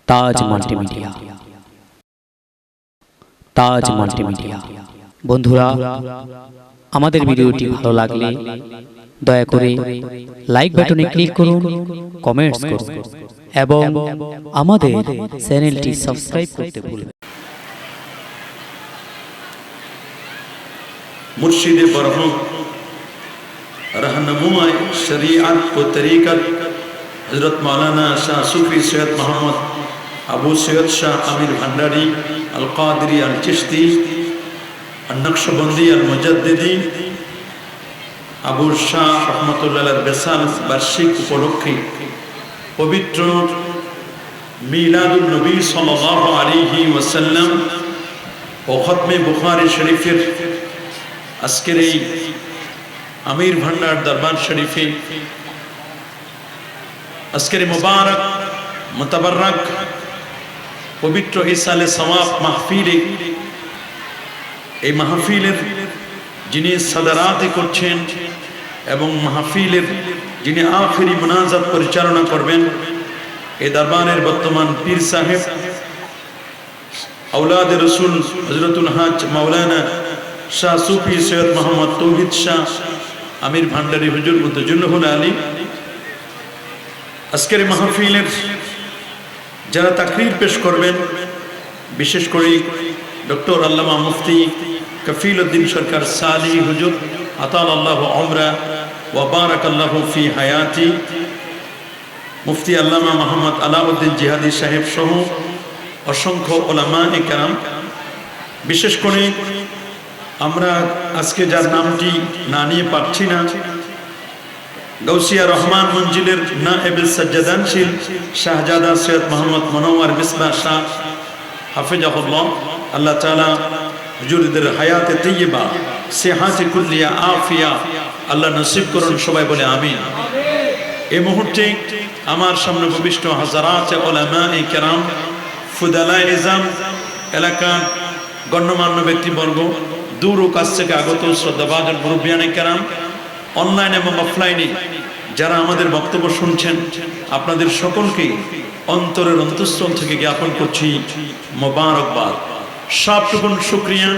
তাজ multimedia. তাজ multimedia. বন্ধুরা, আমাদের ভিডিওটি ভালো লাগলে দয়া করে লাইক বাটনে ক্লিক করুন, কমেন্টস করুন এবং আমাদের চ্যানেলটি সাবস্ক্রাইব করতে ভুলবেন না। मुर्शिद बरहम रहनुमाए शरीअत व तरीक़त हज़रत मौलाना शाह सूफ़ी सैयद मोहम्मद अबू सैयद शाह अमीर भंडारी अल क़ादरी अल चिश्ती अल नक्शबंदी अल मुजद्दिदी अबू शाह रहमतुल्लाह बेसाल बार्षिक उपलक्षे पवित्र मिलादुन नबी सल्लल्लाहु अलैहि वसल्लम व खत्म बुखारी शरीफेर আজকের এই আমির ভান্ডার দরবার শরীফে আজকের মোবারক মুতাবারক পবিত্র ইসালে সওয়াব মাহফিলে, এই মাহফিলের যিনি সাদারাতে করছেন এবং মাহফিলের যিনি আখিরি মুনাজাত পরিচালনা করবেন, এই দরবারের বর্তমান পীর সাহেব আওলাদ রসুল হযরতুল হাজ মাওলানা শাহ সুফি সৈয়দ মোহাম্মদ তৌহিদ শাহ আমির ভান্ডারী হুজুর মুতাজুল্লুল আলী, আজকের মাহফিলের যারা তাকরীর পেশ করবেন, বিশেষ করে ডক্টর আল্লামা মুফতি কফিল উদ্দিন সরকার সালি হুজুর আতাল আল্লাহ উমরা ওয়া বারাকাল্লাহু ফি হায়াতি, মুফতি আল্লামা মোহাম্মদ আলাউদ্দিন জিহাদি সাহেব সহ অসংখ্য উলামায়ে কেরাম, বিশেষ করে আমরা আজকে যার নামটি না নিয়ে পারছি না, গৌসিয়া রহমান মঞ্জিলের নায়েবে সাজ্জাদানশীল শাহজাদা সৈয়দ মোহাম্মদ মনোয়ার মিসবাহ শাহ হাফিজাহুল্লাহ, আল্লাহ তাআলা হুজুরদের হায়াতে তাইয়্যিবা সিহাতে কুল্লিয়া আফিয়া আল্লাহ নসিব করুন, সবাই বলে আমিন। এই মুহূর্তে আমার সামনে উপবিষ্ট হাজারাত উলামায়ে কেরাম, ফুদালায়ে নিজাম, এলাকার গণ্যমান্য ব্যক্তিবর্গ, দূর ও কাছ থেকে আগত শ্রদ্ধাভাজন মুরব্বিয়ানে কেরাম, অনলাইন এবং অফলাইনে যারা আমাদের বক্তব্য শুনছেন, আপনাদের সকলকে অন্তরের অন্তঃস্থল থেকে জ্ঞাপন করছি মোবারকবাদ। সবটুকুন শুকরিয়া,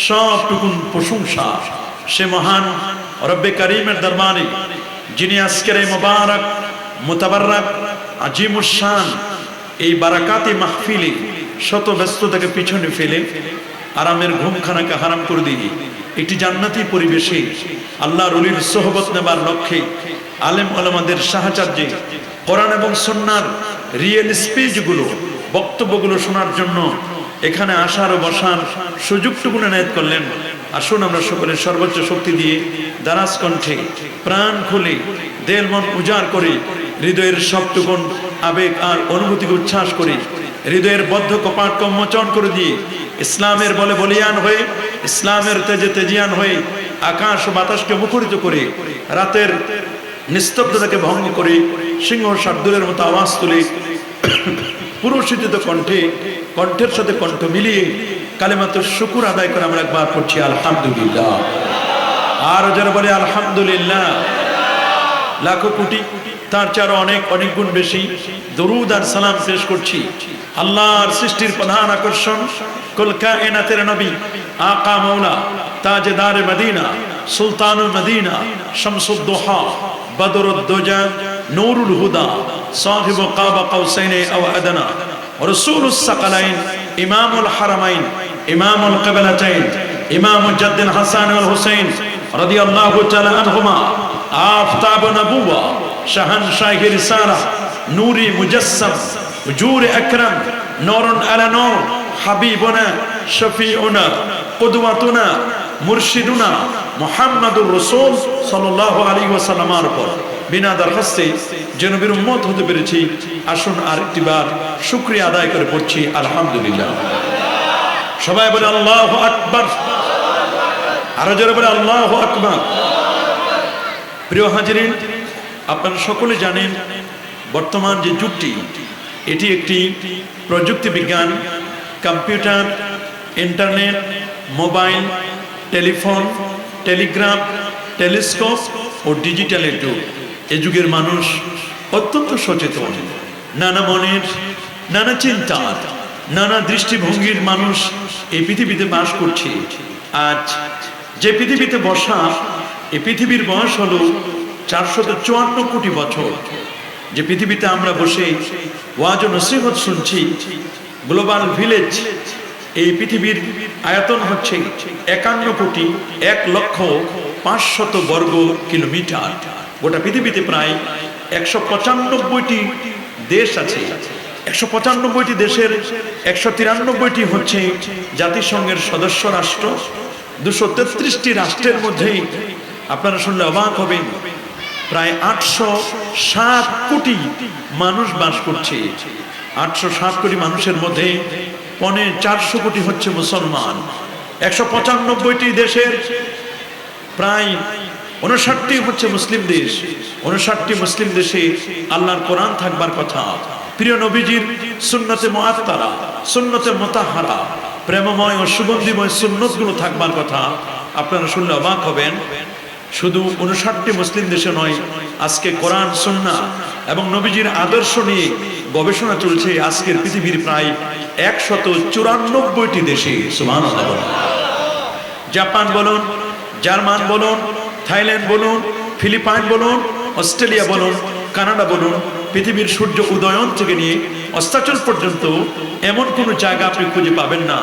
সবটুকুন প্রশংসা সে মহান রব্বে কারীমের দরবারে, যিনি আজকের এই মোবারক মুতাবাররক আজিমুশ শান এই বারাকাতি মাহফিলে শত ব্যস্ততাকে পিছনে ফেলে আরামের ঘুমখানাকে হারাম করে দিয়ে একটি জান্নাতি পরিবেশে আল্লাহর ওলির সোহবত নেবার লক্ষ্যে আলেম ওলামাদের সাহায্যে কোরআন এবং সুন্নাহর রিয়েল স্পিচগুলো, বক্তব্যগুলো শোনার জন্য এখানে আসার ও বসার সুযোগটুকু এনায়েত করলেন। আসুন আমরা সকলের সর্বোচ্চ শক্তি দিয়ে দারাজ কণ্ঠে প্রাণ খুলে দেল মন উজাড় করে হৃদয়ের সবটুকুন আবেগ আর অনুভূতিকে উচ্ছ্বাস করে হৃদয়ের বদ্ধ কপাটকে উন্মোচন করে দিয়ে ইসলামের বলে বলিয়ান হয়ে, ইসলামের তেজে তেজিয়ান হয়ে আকাশ ও বাতাসকে মুখরিত করে রাতের নিস্তব্ধতাকে ভঙ্গ করে সিংহ শার্দুলের মতো আওয়াজ তুলে পুরুষিত কণ্ঠে, কণ্ঠের সাথে কণ্ঠ মিলিয়ে কালিমাতুশ শুকর আদায় করে আমরা একবার পড়ছি আলহামদুলিল্লাহ। আর যারা বলে আলহামদুলিল্লাহ, লাখো কোটি তার চেয়ে আরো অনেক অনেক গুণ বেশি দরুদ আর সালাম পেশ করছি আল্লাহর সৃষ্টির প্রধান আকর্ষণ, কুল কায়নাতের নবী আকা মাওলা তাজদার মদিনা সুলতানুল মদিনা শামসুদ দুহা বদরুদ দুজা নূরুল হুদা সাহিব কাবা কাউসাইন আও আদনা রাসূলুস সাকালাইন ইমামুল হারামাইন ইমামুল কিবলাতাইন ইমামুল জাদ্দিন হাসান ওয়াল হুসাইন রাদিয়াল্লাহু তাআলা আনহুমা আফতাব নবুওয়া শাহনশাহ রিসালা নূরি মুজাসসাম হুজুর আকরাম নূরুন আলা নূর হাবিবুনা শফিউনা কুদওয়াতুনা মুরশিদুনা মুহাম্মাদুর রাসূল সাল্লাল্লাহু আলাইহি ওয়াসাল্লামের উপর বিনা দরখাস্তে যে নবীর উম্মত হতে পেরেছি, আসুন আরেকটিবার শুকরিয়া আদায় করে পড়ছি আলহামদুলিল্লাহ। সবাই বলে আল্লাহু আকবার, আরো জোরে বলে আল্লাহু আকবার। প্রিয় হাজিরিন, আপনারা সকলে জানেন বর্তমান যে যুগটি, এটি একটি প্রযুক্তি বিজ্ঞান, computer, internet, mobile, telephone, telegraph, telescope ও ডিজিটালের যুগ। এ যুগের মানুষ অত্যন্ত সচেতন, নানা মনের নানা চিন্তার, নানা দৃষ্টিভঙ্গির মানুষ এই পৃথিবীতে বাস করছে। আজ যে পৃথিবীতে বসা, এই পৃথিবীর বয়স হলো 454 কোটি বছর। যে পৃথিবীতে আমরা বসে ওয়াজ ও নসিহত শুনছি, গ্লোবাল ভিলেজ, এই পৃথিবীর আয়তন হচ্ছে 51,01,05,000 বর্গ কিলোমিটার। গোটা পৃথিবীতে প্রায় 195টি দেশ আছে। 195টি দেশের 193টি হচ্ছে জাতিসংঘের সদস্য রাষ্ট্র। 233টি রাষ্ট্রের মধ্যে আপনারা শুনলে অবাক হবেন, প্রায় 807 কোটি মানুষ বাস করছে। 807 কোটি মানুষের মধ্যে 450 কোটি হচ্ছে মুসলমান। 195টি দেশের প্রায় 59টি হচ্ছে মুসলিম দেশ। 59টি মুসলিম দেশে আল্লাহর কোরআন থাকবার কথা, প্রিয় নবীজির সুন্নতে মুআত্তারা, সুন্নতে মুতাহহারা, প্রেমময় ও সুগন্ধিময় সুন্নতগুলো থাকবার কথা। আপনারা শুনলে অবাক হবেন, শুধু 59টি মুসলিম দেশে নয়, আজকে কোরআন, সুন্নাহ এবং নবীজির আদর্শ নিয়ে গবেষণা চলছে আজকের পৃথিবীর প্রায় 194টি দেশে। সুবহানাল্লাহ। জাপান বলুন, জার্মান বলুন, থাইল্যান্ড বলুন, ফিলিপাইন বলুন, অস্ট্রেলিয়া বলুন, কানাডা বলুন, পৃথিবীর সূর্য উদয়ন থেকে নিয়ে অস্তাচল পর্যন্ত এমন কোনো জায়গা আপনি খুঁজে পাবেন না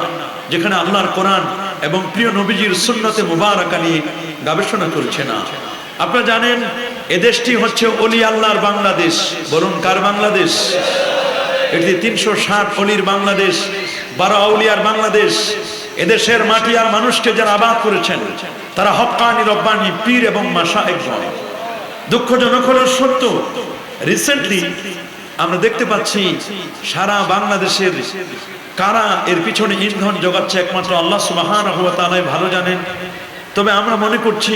যেখানে আল্লাহর কোরআন এবং প্রিয় নবীজির সুন্নতে মুবারাকা নিয়ে গবেষণা চলছে না। আপনারা জানেন এ দেশটি হচ্ছে ওলি আল্লাহর বাংলাদেশ। বলুন, কার বাংলাদেশ? এটি 360 অলির বাংলাদেশ, 12 আউলিয়ার বাংলাদেশ। এদেশের মাটি আর মানুষকে যারা আবাদ করেছেন তারা হক্কানি, রব্বানি, পীর এবং মাশায়েখগণ। দুঃখজনক হলো সত্য, রিসেন্টলি আমরা দেখতে পাচ্ছি সারা বাংলাদেশের কারা এর পিছনে ইন্ধন যোগাচ্ছে একমাত্র আল্লাহ সুবহানাহু ওয়া তাআলা ভালো জানেন। তবে আমরা মনে করছি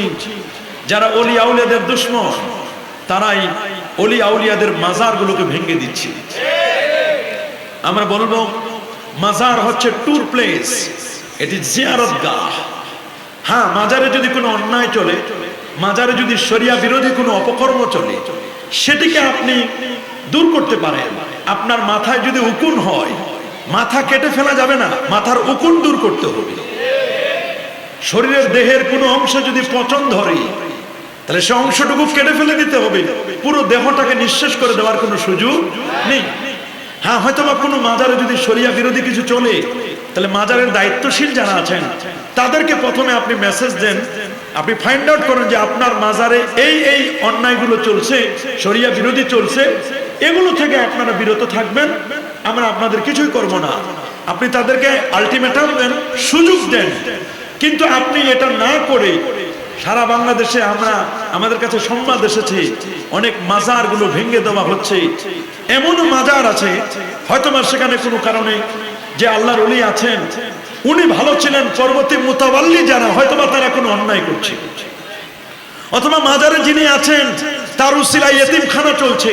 যারা ওলি আউলিয়াদের দুশমন, তারাই ওলি আউলিয়াদের মাজারগুলোকে ভেঙে দিচ্ছে। আমরা বলবো মাজার হচ্ছে ট্যুর প্লেস, এটি জিয়ারতগাহ। হ্যাঁ, মাজারে যদি কোনো অন্যায় চলে, মাজারে যদি শরিয়া বিরোধী কোনো অপকর্ম চলে, সেটিকে আপনি দূর করতে পারেন। আপনার মাথায় যদি উকুন হয়, মাথা কেটে ফেলা যাবে না, মাথার উকুন দূর করতে হবে। শরীরের দেহের কোনো অংশ যদি পচন ধরে, তাহলে সে অংশটুকু কেটে ফেলে দিতে হবে, পুরো দেহটাকে নিঃশেষ করে দেওয়ার কোনো সুযোগ নেই। হ্যাঁ, হয়তো বা কোনো মাজারে যদি শরিয়া বিরোধী কিছু চলে, তাহলে মাজারের দায়িত্বশীল যারা আছেন তাদেরকে প্রথমে আপনি মেসেজ দেন, আপনি ফাইন্ড আউট করেন যে আপনার মাজারে এই এই অন্যায়গুলো চলছে, শরিয়া বিরোধী চলছে, এগুলো থেকে আপনারা বিরত থাকবেন, আমরা আপনাদের কিছুই করব না। আপনি তাদেরকে আলটিমেটাম দেন, সুযোগ দেন। কিন্তু আপনি এটা না করে সারা বাংলাদেশে আমাদের কাছে সংবাদ এসেছে অনেক মাজারগুলো ভেঙে দেওয়া হচ্ছে। এমনও মাজার আছে হয়তোবা সেখানে কোনো কারণে যে আল্লাহর ওলি আছেন, উনি ভালো ছিলেন, পরবর্তী মুতাওয়াল্লি যারা হয়তোবা তারা কোনো অন্যায় করছে, অথবা মাজারে যিনি আছেন তার উসিলায় এতিমখানা চলছে,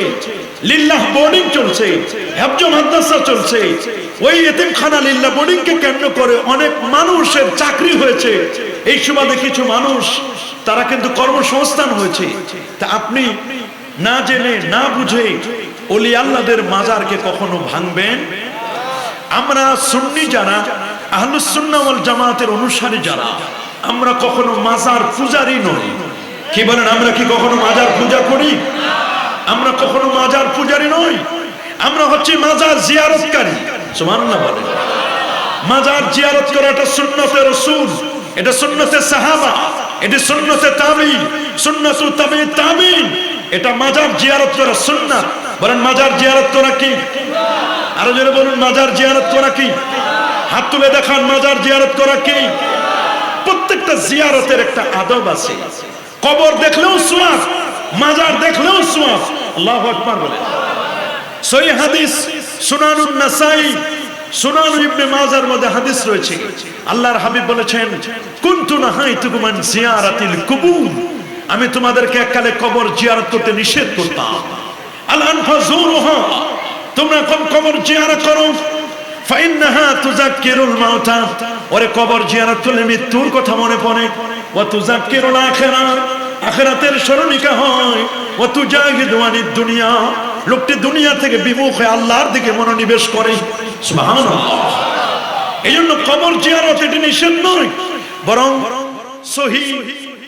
লিল্লাহ বোর্ডিং চলছে, হেফজ মাদ্রাসা চলছে। ওই এতিমখানা লিল্লাহ বোর্ডিং কে কেন্দ্র করে অনেক মানুষের চাকরি হয়েছে। এই সুবাদে কিছু মানুষ তারা কিন্তু কর্মসংস্থান হয়েছে। তা আপনি না জেনে না বুঝে ওলি আল্লাহদের মাজারকে কখনো ভাঙবেন? আমরা সুন্নি যারা, আহলুস সুন্নাহ ওয়াল জামাতের অনুসারী যারা, আমরা কখনো মাজার পূজারি নই। কি বলেন, আমরা কি কখনো মাজার পূজা করি? আমরা কখনো মাজার পূজারি নই, আমরা হচ্ছে মাজার জিয়ারতকারী। সুবহানাল্লাহ বলেন। মাজার জিয়ারত করা এটা সুন্নতে রাসূল, এটা সুন্নতে সাহাবা, এটা সুন্নতে তাবিঈন, সুন্নাতুত তাবিঈন তাবিঈন। এটা মাজার জিয়ারত করা সুন্নাত। বলেন, মাজার জিয়ারত করা কি? আরো জোরে বলুন, মাজার জিয়ারত করা কি? হাত তুলে দেখান, মাজার জিয়ারত করা কি? প্রত্যেকটা জিয়ারতের একটা আদব আছে। কবর দেখলেও সওয়াব, মাজার দেখলেও সওয়াব। আল্লাহু আকবার বলেন। সহিহ হাদিস সুনানুন নাসাই, সুনান ইবনে মাজার মধ্যে হাদিস রয়েছে, আল্লাহর হাবিব বলেছেন, কুনতু নাহাইতুকুম আন জিয়ারাতিল কুবুর, আমি তোমাদেরকে এককালে কবর জিয়ারত করতে নিষেধ করতাম। আল আনফাজুরুহা, তোমরা কবর জিয়ারত করো, ফাইন্নাহা তুযাক্কিরুল মাউতা, ওরে কবর জিয়ারত করলে মৃত্যুর কথা মনে পড়ে। ওয়া তুযাক্কিরুল আখিরাহ, আখিরাতের স্মরণিকা হয়। ওয়া তুজাহিদু আনিদ দুনিয়া, লোকটি দুনিয়া থেকে বিমুখ হয়ে আল্লাহর দিকে মনোনিবেশ করে। সুবহানাল্লাহ। এই জন্য কবর জিয়ারত এটি নিষেধ নয়, বরং সহিহ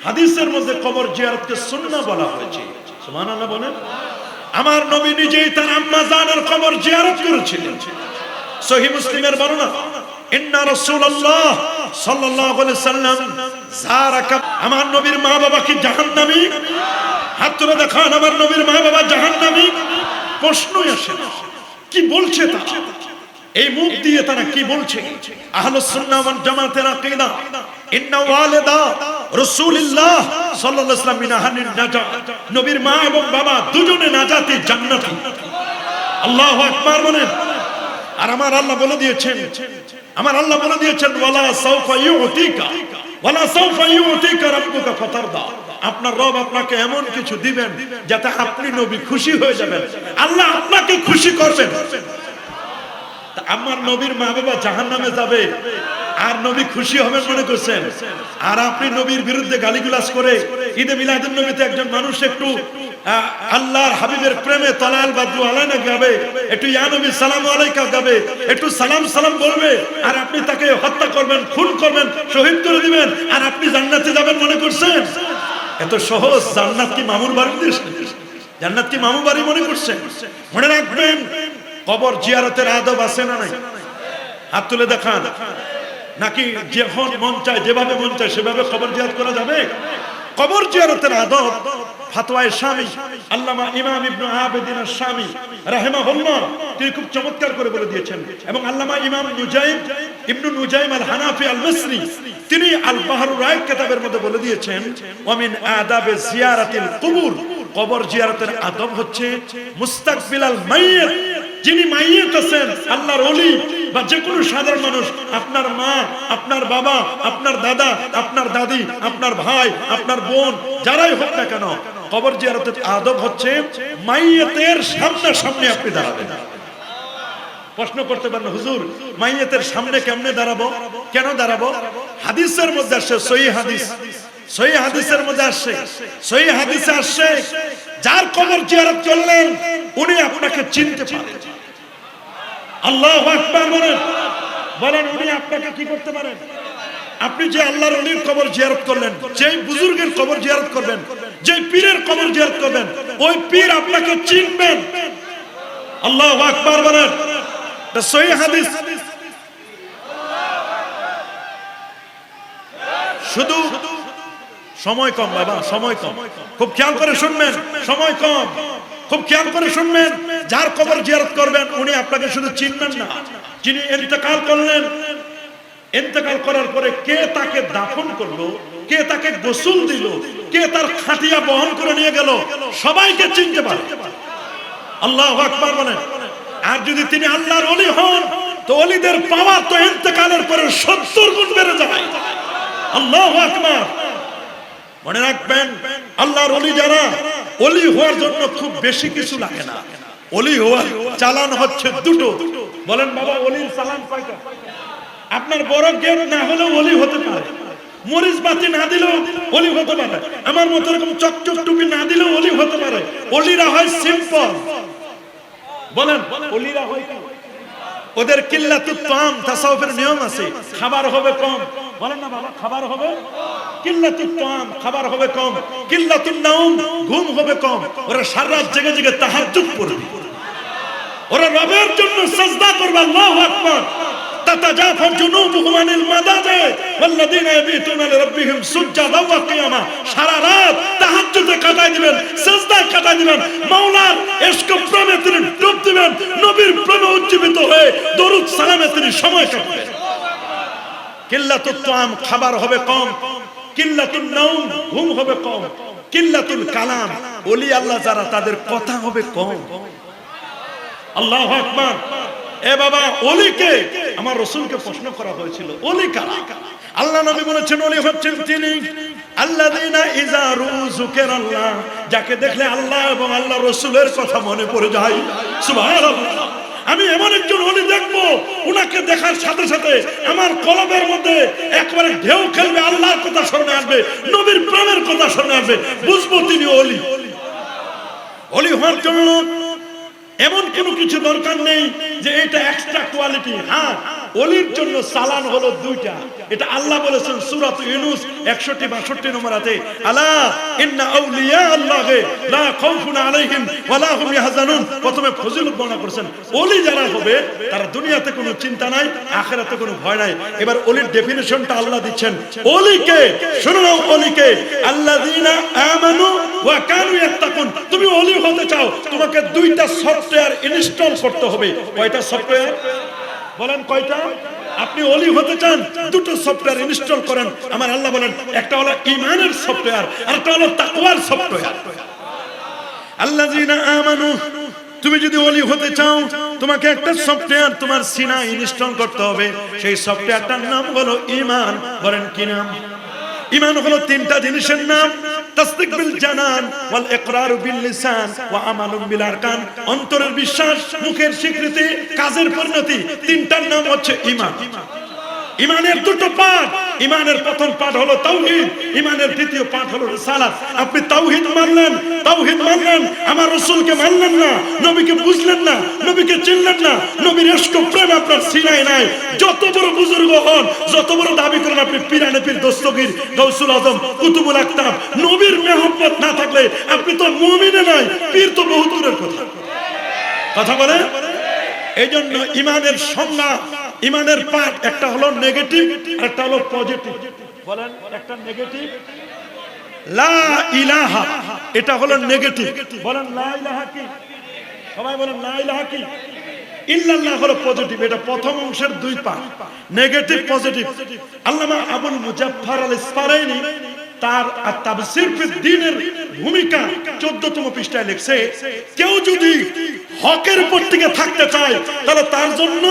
হাদিসের মধ্যে কবর জিয়ারতকে সুন্নাহ বলা হয়েছে। সুবহানাল্লাহ বলেন। আমার নবী নিজেই তার আম্মা জানের কবর জিয়ারত করেছিলেন। সহিহ মুসলিমের বর্ণনা, ইন্না রাসূলুল্লাহ সাল্লাল্লাহু আলাইহি সাল্লাম যারাকা, আমার নবীর মা বাবা কি জাহান্নামী? হাত তুলে দেখান আমার নবীর মা বাবা জাহান্নামী। প্রশ্নই আসে না কি বলছে তারা, এই মুখ দিয়ে তারা কি বলছে? আহলুস সুন্নাহ ওয়াল জামাতের আকীদা, ইন্না ওয়ালিদা রাসূলুল্লাহ সাল্লাল্লাহু আলাইহি ওয়াসাল্লাম মিন আহলিন নাজাত, নবীর মা এবং বাবা দুজনে নাজাতি জান্নাতি। আল্লাহু আকবার বলেন। আর আমার আল্লাহ বলে দিয়েছেন, আমার আল্লাহ বলে দিয়েছেন, ওয়ালা সাউফা ইউতিকা ওয়ালা সাউফা ইউতিকা রাব্বুকা ফাতারদা, আপনার রব আপনাকে এমন কিছু দিবেন যাতে আপনি নবী খুশি হয়ে যাবেন, আল্লাহ আপনাকে খুশি করবেন। আমার নবীর মা বাবা জাহান্নামে যাবে আর নবী খুশি হবেন মনে করছেন? আর আপনি নবীর বিরুদ্ধে গালিগালাজ করে ঈদে মিলাদুন নবীতে একজন মানুষ একটু আল্লাহর হাবিবের প্রেমে তালাল বাদু আলাইনা গাবে, একটু ইয়া নবী সালামু আলাইকা গাবে, একটু সালাম সালাম বলবে, আর আপনি তাকে হত্যা করবেন, খুন করবেন, শহীদ করে দিবেন, আর আপনি জান্নাতে যাবেন মনে করছেন? এত সহজ? জান্নাত কি মামুর বাড়ির দেশ? জান্নাত কি মামুর বাড়ি মনে করছেন? মনে রাখবেন, কবর জিয়ারতের আদব আছে না নাই? হাত তুলে দেখান। নাকি যখন মন চায় যেভাবে মন চায় সেভাবে কবর জিয়ারত করা যাবে? কবর জিয়ারতের আদব ফাতওয়ায়ে শামী আল্লামা ইমাম ইবনে আবিদিন আশ-শামী রাহিমাহুল্লাহ তিনি খুব চমৎকার করে বলে দিয়েছেন, এবং আল্লামা ইমাম নুজাইম ইবনে নুজাইম আল-হানাফি আল-মিসরি তিনি আল বাহরুর রাইক কিতাবের মধ্যে বলে দিয়েছেন, ওয়া মিন আদাবে জিয়ারাতিল কুবুর, কবর জিয়ারতের আদব হচ্ছে মুস্তাকবিলাল মাইয়িত, যিনি মাইয়িত আছেন আল্লাহর ওলি বা যে কোনো সাধারণ মানুষ, আপনার মা, আপনার বাবা, আপনার দাদা, আপনার দাদি, আপনার ভাই, আপনার বোন, যারাই হোক না কেন, কবর জিয়ারতের আদব হচ্ছে মাইয়িতের সামনে আপনি দাঁড়াবেন। প্রশ্ন করতে পারেন, হুজুর মাইয়িতের সামনে কেমনে দাঁড়াবো, কেন দাঁড়াবো? হাদিসের মধ্যে আসছে, সহিহ হাদিস, সহিহ হাদিসের মধ্যে আসছে, সহিহ হাদিসে আসছে, যার কবর জিয়ারত করলেন উনি আপনাকে চিনতে পারেন। আল্লাহু আকবার বলেন। বলেন, উনি আপনাকে কি করতে পারেন? আপনি যে আল্লাহর ওলির কবর জিয়ারত করলেন, যেই বুজুর্গের কবর জিয়ারত করবেন, যেই পীরের কবর জিয়ারত করবেন, ওই পীর আপনাকে চিনবেন। আল্লাহু আকবার বলেন। এটা সহিহ হাদিস। শুধু সময় কম বাবা, সময় কম, খুব খেয়াল করে শুনবেন, সময় কম, খুব খেয়াল করে শুনবেন। যার কবর জিয়ারত করবেন উনি আপনাকে শুধু চিনবেন না, যিনি ইন্তেকাল করলেন, ইন্তেকাল করার পরে কে তাকে দাফন করলো, কে তাকে গোসল দিল, কে তার খাটিয়া বহন করে নিয়ে গেল, সবাইকে চিনতে পারে। আল্লাহু আকবার বলেন। আর যদি তিনি আল্লাহর ওলি হন তো ওলিদের পাওয়ার তো ইন্তেকালের পরে 70 গুণ বেড়ে যায়। আল্লাহু আকবার। মনে রাখবেন, আল্লাহর ওলি যারা, ওলি হওয়ার জন্য খুব বেশি কিছু লাগে না। ওলি হওয়ার চালান হচ্ছে দুটো। বলেন বাবা, ওলির চালান কয়টা? আপনার বড় জ্ঞান না হলেও ওলি হতে পারে, মরিচ বাতি না দিলেও ওলি হতে পারে, আমার মতো এরকম চকচক টুপি না দিলেও ওলি হতে পারে। ওলিরা হয় সিম্পল। বলেন, ওলিরা হয় কি? ওদের কিল্লাতুত তাম, তাসাউফের নিয়ম আছে, খাবার হবে কম। বলেন না বাবা, খাবার হবে কিল্লাতুত তাম, খাবার হবে কম। কিল্লাতুন নাওম, ঘুম হবে কম। ওরা সারা রাত জেগে জেগে তাহাজ্জুদ পড়বে, ওরা রবের জন্য সিজদা করবে। আল্লাহু আকবার। তাতাজাফা জুনুবুহুম আনিল মাদাজি ওয়াল্লাযীনা ইয়াবিতুনা লিরাব্বিহিম সুজদান ওয়া কিয়ামা, সারা রাত তাহাজ্জুদে কাটায় দিবেন, সিজদায় কাটায় দিবেন, মাওলার ইশক প্রেমে তিনি ডুব দিবেন, নবীর প্রেমে উজ্জীবিত হয়ে দরুদ সালামে তিনি সময় কাটাবেন। কিল্লাতুত তাম, খাবার হবে কম। কিল্লাতুন নাওম, ঘুম হবে কম। কিল্লাতুল কালাম, ওলি আল্লাহ যারা তাদের কথা হবে কম। আল্লাহু আকবার। এ বাবা, ওলিকে, আমার রাসূলকে প্রশ্ন করা হয়েছিল, ওলি কারা? আল্লাহ নবী বলেছেন, ওলি হচ্ছেন তিনি আল্লাযীনা ইযা যুকিরাল্লাহ, যাকে দেখলে আল্লাহ এবং আল্লাহর রাসূলের কথা মনে পড়ে যায়। সুবহানাল্লাহ। আমি এমন একজন ওলি দেখবো, উনাকে দেখার সাথে সাথে আমার কলবের মধ্যে একবারে ঢেউ খেলবে, আল্লাহর কথা স্মরণে আসবে, নবীর প্রেমের কথা স্মরণে আসবে, বুঝবো তিনি ওলি। ওলি হওয়ার জন্য এমন কোনো কিছু দরকার নেই যে এটা এক্সট্রা কোয়ালিটি। হ্যাঁ, ওলির জন্য সালান হলো দুইটা, এটা আল্লাহ বলেছেন সূরাত ইউনূস 61-62 নম্বর আয়াতে, আলা ইন্না আউলিয়া আল্লাহি লা খাউফুন আলাইহিম ওয়া লা হুম ইয়াহজানুন। প্রথমে ফজিলত বর্ণনা করেছেন, ওলি যারা হবে তারা দুনিয়াতে কোনো চিন্তা নাই, আখিরাতে কোনো ভয় নাই। এবার ওলির ডেফিনিশনটা আল্লাহ দিচ্ছেন। ওলিকে শুনো নাও, ওলিকে আল্লাযিনা আমানু ওয়া কানু ইয়াত্তাকুন। তুমি ওলি হতে চাও, তোমাকে দুইটা সফটওয়্যার ইনস্টল করতে হবে। কয়টা সফটওয়্যার বলেন, কয়টা? আপনি ওলি হতে চান, দুটো সফটওয়্যার ইনস্টল করেন। আমার আল্লাহ বলেন, একটা হলো ঈমানের সফটওয়্যার আর একটা হলো তাকওয়ার সফটওয়্যার। আল্লাযিনা আমানু, তুমি যদি ওলি হতে চাও তোমাকে একটা সফটওয়্যার তোমার সিনায় ইনস্টল করতে হবে। সেই সফটওয়্যারটার নাম হলো ঈমান। বলেন কি নাম? ঈমান হলো তিনটা জিনিসের নাম, তাসদিক বিল জানান ওয়াল ইকরার বিল লিসান ওয়া আমালুন বিল আরকান। অন্তরের বিশ্বাস, মুখের স্বীকৃতি, কাজের পরিণতি, তিনটার নাম হচ্ছে ঈমান। ঈমানের দুটো পার্ট। ঈমানের প্রথম পার্ট হলো তাওহীদ, ঈমানের দ্বিতীয় পার্ট হলো রিসালাত। আপনি তাওহীদ মানলেন, আমার রাসূলকে মানলেন না, নবীকে বুঝলেন না, নবীকে চিনলেন না, নবীর ইশক প্রেম আপনার সিনায় নাই। যত বড় বুজুর্গ হন, যত বড় দাবি করেন আপনি পীরানে পীর, দস্তগীর, গাউসুল আজম, কুতুবুল আকতাব, নবীর মেহব্বত না থাকলে আপনি তো মুমিনে নাই, পীর তো বহু দূরের কথা। কথা বলে। এইজন্য ঈমানের সংজ্ঞা, ঈমানের পার্ট একটা হলো নেগেটিভ আর একটা হলো পজিটিভ। বলেন, একটা নেগেটিভ লা ইলাহা, এটা হলো নেগেটিভ। বলেন লা ইলাহা কি? সবাই বলেন লা ইলাহা কি? ইল্লাল্লাহ হলো পজিটিভ। এটা প্রথম অংশের দুই পার্ট, নেগেটিভ পজিটিভ। আল্লামা আবুল মুজাফফর আল ইসফারাইনি তার তাফসীর ফি দ্বীনের ভূমিকা 14তম পৃষ্ঠায় লিখছে, কেউ যদি হকের উপর টিকে থাকতে চায় তাহলে তার জন্য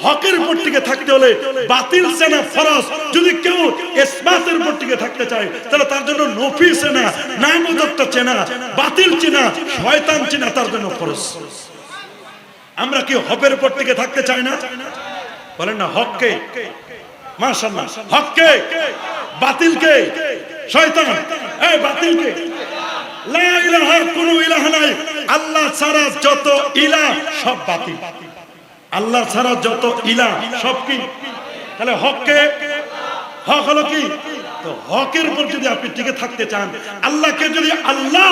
হকের উপর টিকে থাকতে হলে বাতিল চেনা ফরজ। যদি কেউ ইসবাতের উপর টিকে থাকতে চায় তাহলে তার জন্য নফি চেনা, নামুদত্ত চেনা, বাতিল চেনা, শয়তান চেনা তার জন্য ফরজ। আমরা কি হকের উপর টিকে থাকতে চাই না? বলেন না, হককে, মাশাআল্লাহ, হককে, বাতিলকে, শয়তান, এই বাতিলকে। লা ইলাহা, কোনো ইলাহ নাই, আল্লাহ ছাড়া যত ইলাহ সব বাতিল। আল্লাহ ছাড়া যত ইলাহ সব কি? তাহলে হককে, হক হলো কি? তো হকের উপর যদি আপনি টিকে থাকতে চান, আল্লাহকে যদি আল্লাহ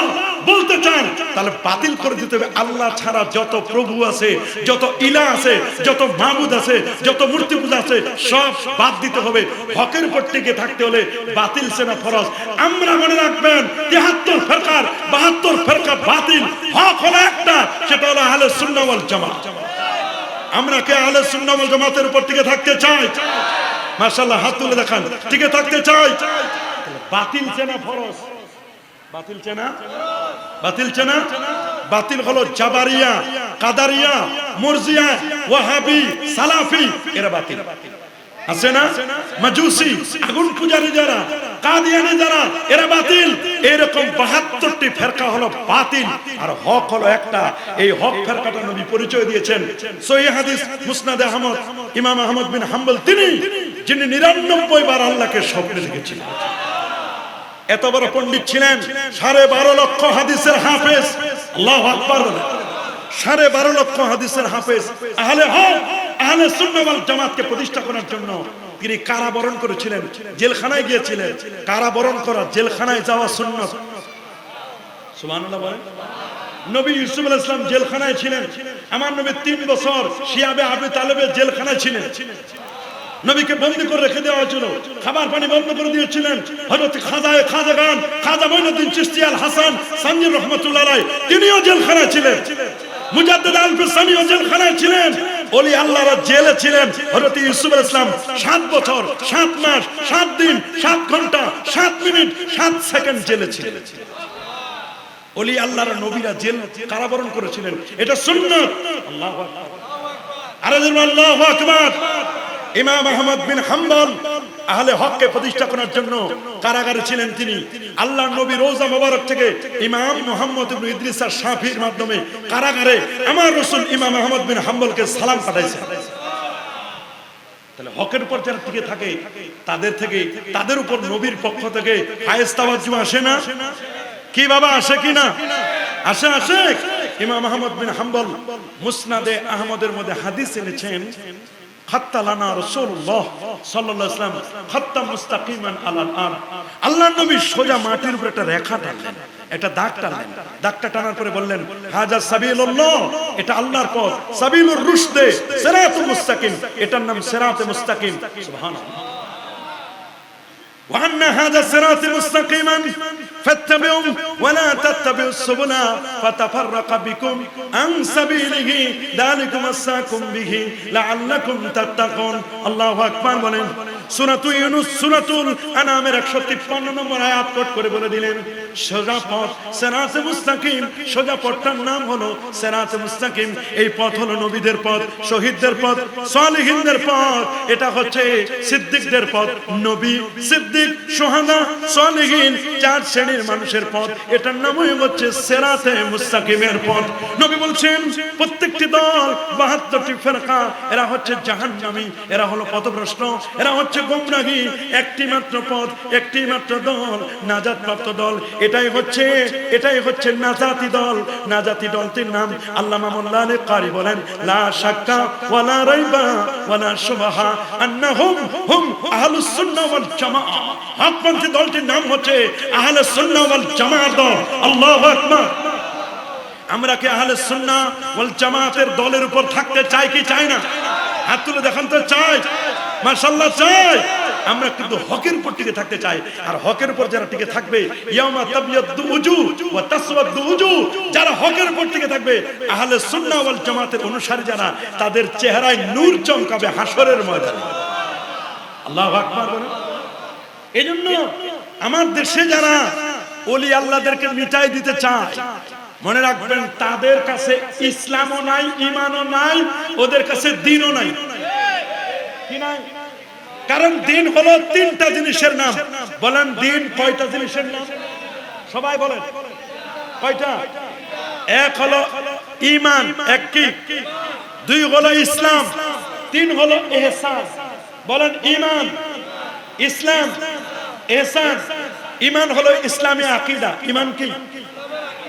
বলতে চান, তাহলে বাতিল করে দিতে হবে আল্লাহ ছাড়া যত প্রভু আছে, যত ইলাহ আছে, যত মাবুদ আছে, যত মূর্তি পূজা আছে, সব বাদ দিতে হবে। হকের উপর টিকে থাকতে হলে বাতিল চেনা ফরজ। আমরা মনে রাখবেন 73 ফিরকার 72 ফিরকা বাতিল, হক হলো একটা, সেটা হলো আহলে সুন্নাহ ওয়াল জামাত। আমরা কে আহলে সুন্নাহ ওয়াল জামাতের উপর টিকে থাকতে চাই? মাশাআল্লাহ, হাত তুলে দেখান। টিকে থাকতে চাই। বাতিল চেনা ফরজ। বাতিল চেনা, বাতিল চেনা। বাতিল হলো জাবারিয়া, কাদারিয়া, মুরজিয়া, ওয়াহাবি, সালাফি, এরা বাতিল আছে না? মাজুসি, আগুন পূজারী যারা, কাদিয়ানি যারা, এরা বাতিল। এরকম 72টি ফিরকা হলো বাতিল, আর হক হলো একটা। এই হক ফিরকাটা নবী পরিচয় দিয়েছেন। সহিহ হাদিস মুসনাদে আহমদ, ইমাম আহমদ বিন হাম্বল, তিনি যিনি 99 বার আল্লাহকে স্বপ্নে দেখেছিলেন। এত বড় পণ্ডিত ছিলেন, 12.5 লক্ষ হাদিসের হাফেজ। আল্লাহু আকবার। 12.5 লক্ষ হাদিসের হাফেজ, আহলে হক, আহলে সুন্নাহ ওয়াল জামাতকে প্রতিষ্ঠা করার জন্য তিনি কারাবরণ করেছিলেন, জেলখানায় গিয়েছিলেন। কারাবরণ করা, জেলখানায় যাওয়া সুন্নাত। সুবহানাল্লাহ বলেন। নবী ইউসুফ আলাইহিস সালাম জেলখানায় ছিলেন। আমার নবী 3 বছর শিয়াবে আবি তালেবের জেলখানায় ছিলেন। নবীকে বন্দী করে রেখে দেওয়া হয়েছিল, খাবার পানি বন্ধ করে দিয়েছিলেন। হযরত খাজাগান, খাজা মঈনুদ্দিন চিশতি আল হাসান সানজি রাহমাতুল্লাহ আলাইহি, তিনিও জেলখানায় ছিলেন। মুজাদ্দিদ আল ফিসানিও জেলখানায় ছিলেন। ওলি আল্লাহরা জেলে ছিলেন। হযরত ইউসুফ আলাইহিস সালাম 7 বছর 7 মাস 7 দিন 7 ঘন্টা 7 মিনিট 7 সেকেন্ড জেলে ছিলেন। ওলি আল্লাহরা, নবীরা জেল কারাবরণ করেছিলেন। এটা সুন্নাত। আল্লাহু আকবার। আল্লাহু আকবার। ইমাম আহমদ বিন হাম্বল আহলে হককে প্রতিষ্ঠা করার জন্য কারাগারে ছিলেন তিনি। আল্লাহর নবী রওজা মোবারক থেকে ইমাম মুহাম্মদ ইবনে ইদ্রিস আশ-শাফির মাধ্যমে কারাগারে আমার রাসূল ইমাম আহমদ বিন হাম্বলকে সালাম পাঠাইছেন। তাহলে হকের উপর যারা টিকে থাকে তাদের থেকে, তাদের উপর নবীর পক্ষ থেকে হায়েস তাওয়াজ্জু আসে না? কি বাবা, আসে কি না? আসে, আসে। ইমাম আহমদ বিন হাম্বল মুসনাদে আহমদের মধ্যে হাদিস এনেছেন, খাত্তা লানা রাসূলুল্লাহ সাল্লাল্লাহু আলাইহি ওয়াসাল্লাম খাত্তা মুস্তাকিমান আলাল আরদ। আল্লাহর নবী সোজা মাটির উপর একটা রেখা টানলেন, একটা দাগ টানলেন। দাগটা টানার পরে বললেন, হাজা সাবিলুল্লাহ, এটা আল্লাহর পথ, সাবিলুর রুশদে, সিরাতুল মুস্তাকিম, এটার নাম সিরাতে মুস্তাকিম। সুবহানাল্লাহ। وأن هذا الصراط مستقيما فاتبعوه ولا تتبعوا السبل فتفرق بكم عن سبيله ذلكم وصاكم به لعلكم تتقون। الله أكبر বলেন। সূরাতুল ইউনূস সূরাতুল আনামের 153 নম্বর আয়াত কোট করে বলে দিলেন, সোজা পথ সিরাতে মুস্তাকিম, সোজা পথটার নাম হলো সিরাতে মুস্তাকিম। এই পথ হলো নবীদের পথ, শহীদদের পথ, সালেহিনদের পথ। এটা হচ্ছে সিদ্দিকদের পথ। নবী, সিদ্দিক, শুহাদা, সালেহিন, চার শ্রেণীর মানুষের পথ। এটার নামই হচ্ছে সিরাতে মুস্তাকিমের পথ। নবী বলছেন প্রত্যেকটি দল 72টি ফিরকা, এরা হচ্ছে জাহান্নামী, এরা হলো পথভ্রষ্ট, এরা হচ্ছে গোমরাহী। একটি মাত্র পথ, একটি মাত্র দল, নাজাত প্রাপ্ত দল। এটাই হচ্ছে নাজাতি দল। নাজাতি দলটির নাম আল্লামা মোল্লা আলী কারি বলেন, লা শাক্কা ওয়ালা রাইবা ওয়ালা শুবহা আন্নাহুম হুম আহলুস সুন্নাহ ওয়াল জামাআহ। হকপন্থী দলটির নাম হচ্ছে আহলুস সুন্নাহ ওয়াল জামাআহ দল। আল্লাহু আকবার। আমরা কি আহলুস সুন্নাহ ওয়াল জামাআতের দলের উপর থাকতে চাই কি চাই না? হাত তুলে দেখান তো। চাই, মাশাআল্লাহ চাই। আমরা কিন্তু হকের উপর টিকে থাকতে চাই। আর হকের উপর যারা টিকে থাকবে, ইয়াউমা তাবিয়াদু উজু ওয়া তাসওয়াদু উজু, যারা হকের উপর টিকে থাকবে, আহলে সুন্নাহ ওয়াল জামাতের অনুসারী যারা, তাদের চেহারায় নূর চমকাবে হাসরের ময়দানে। আল্লাহু আকবার বলেন। এইজন্য আমার দেশে যারা ওলি আল্লাহদেরকে মিটাই দিতে চায়, মনে রাখবেন তাদের কাছে ইসলামও নাই, ঈমানও নাই, ওদের কাছে দ্বীনও নাই। কি নাই? কারণ দিন হলো তিনটা জিনিসের নাম। বলেন দিন কয়টা জিনিসের নাম? সবাই বলেন কয়টা? এক হলো ঈমান, এক কি? দুই হলো ইসলাম, তিন হলো ইহসান। বলেন ঈমান, ইসলাম, ইহসান। ঈমান হলো ইসলামী আকীদা। ঈমান কি?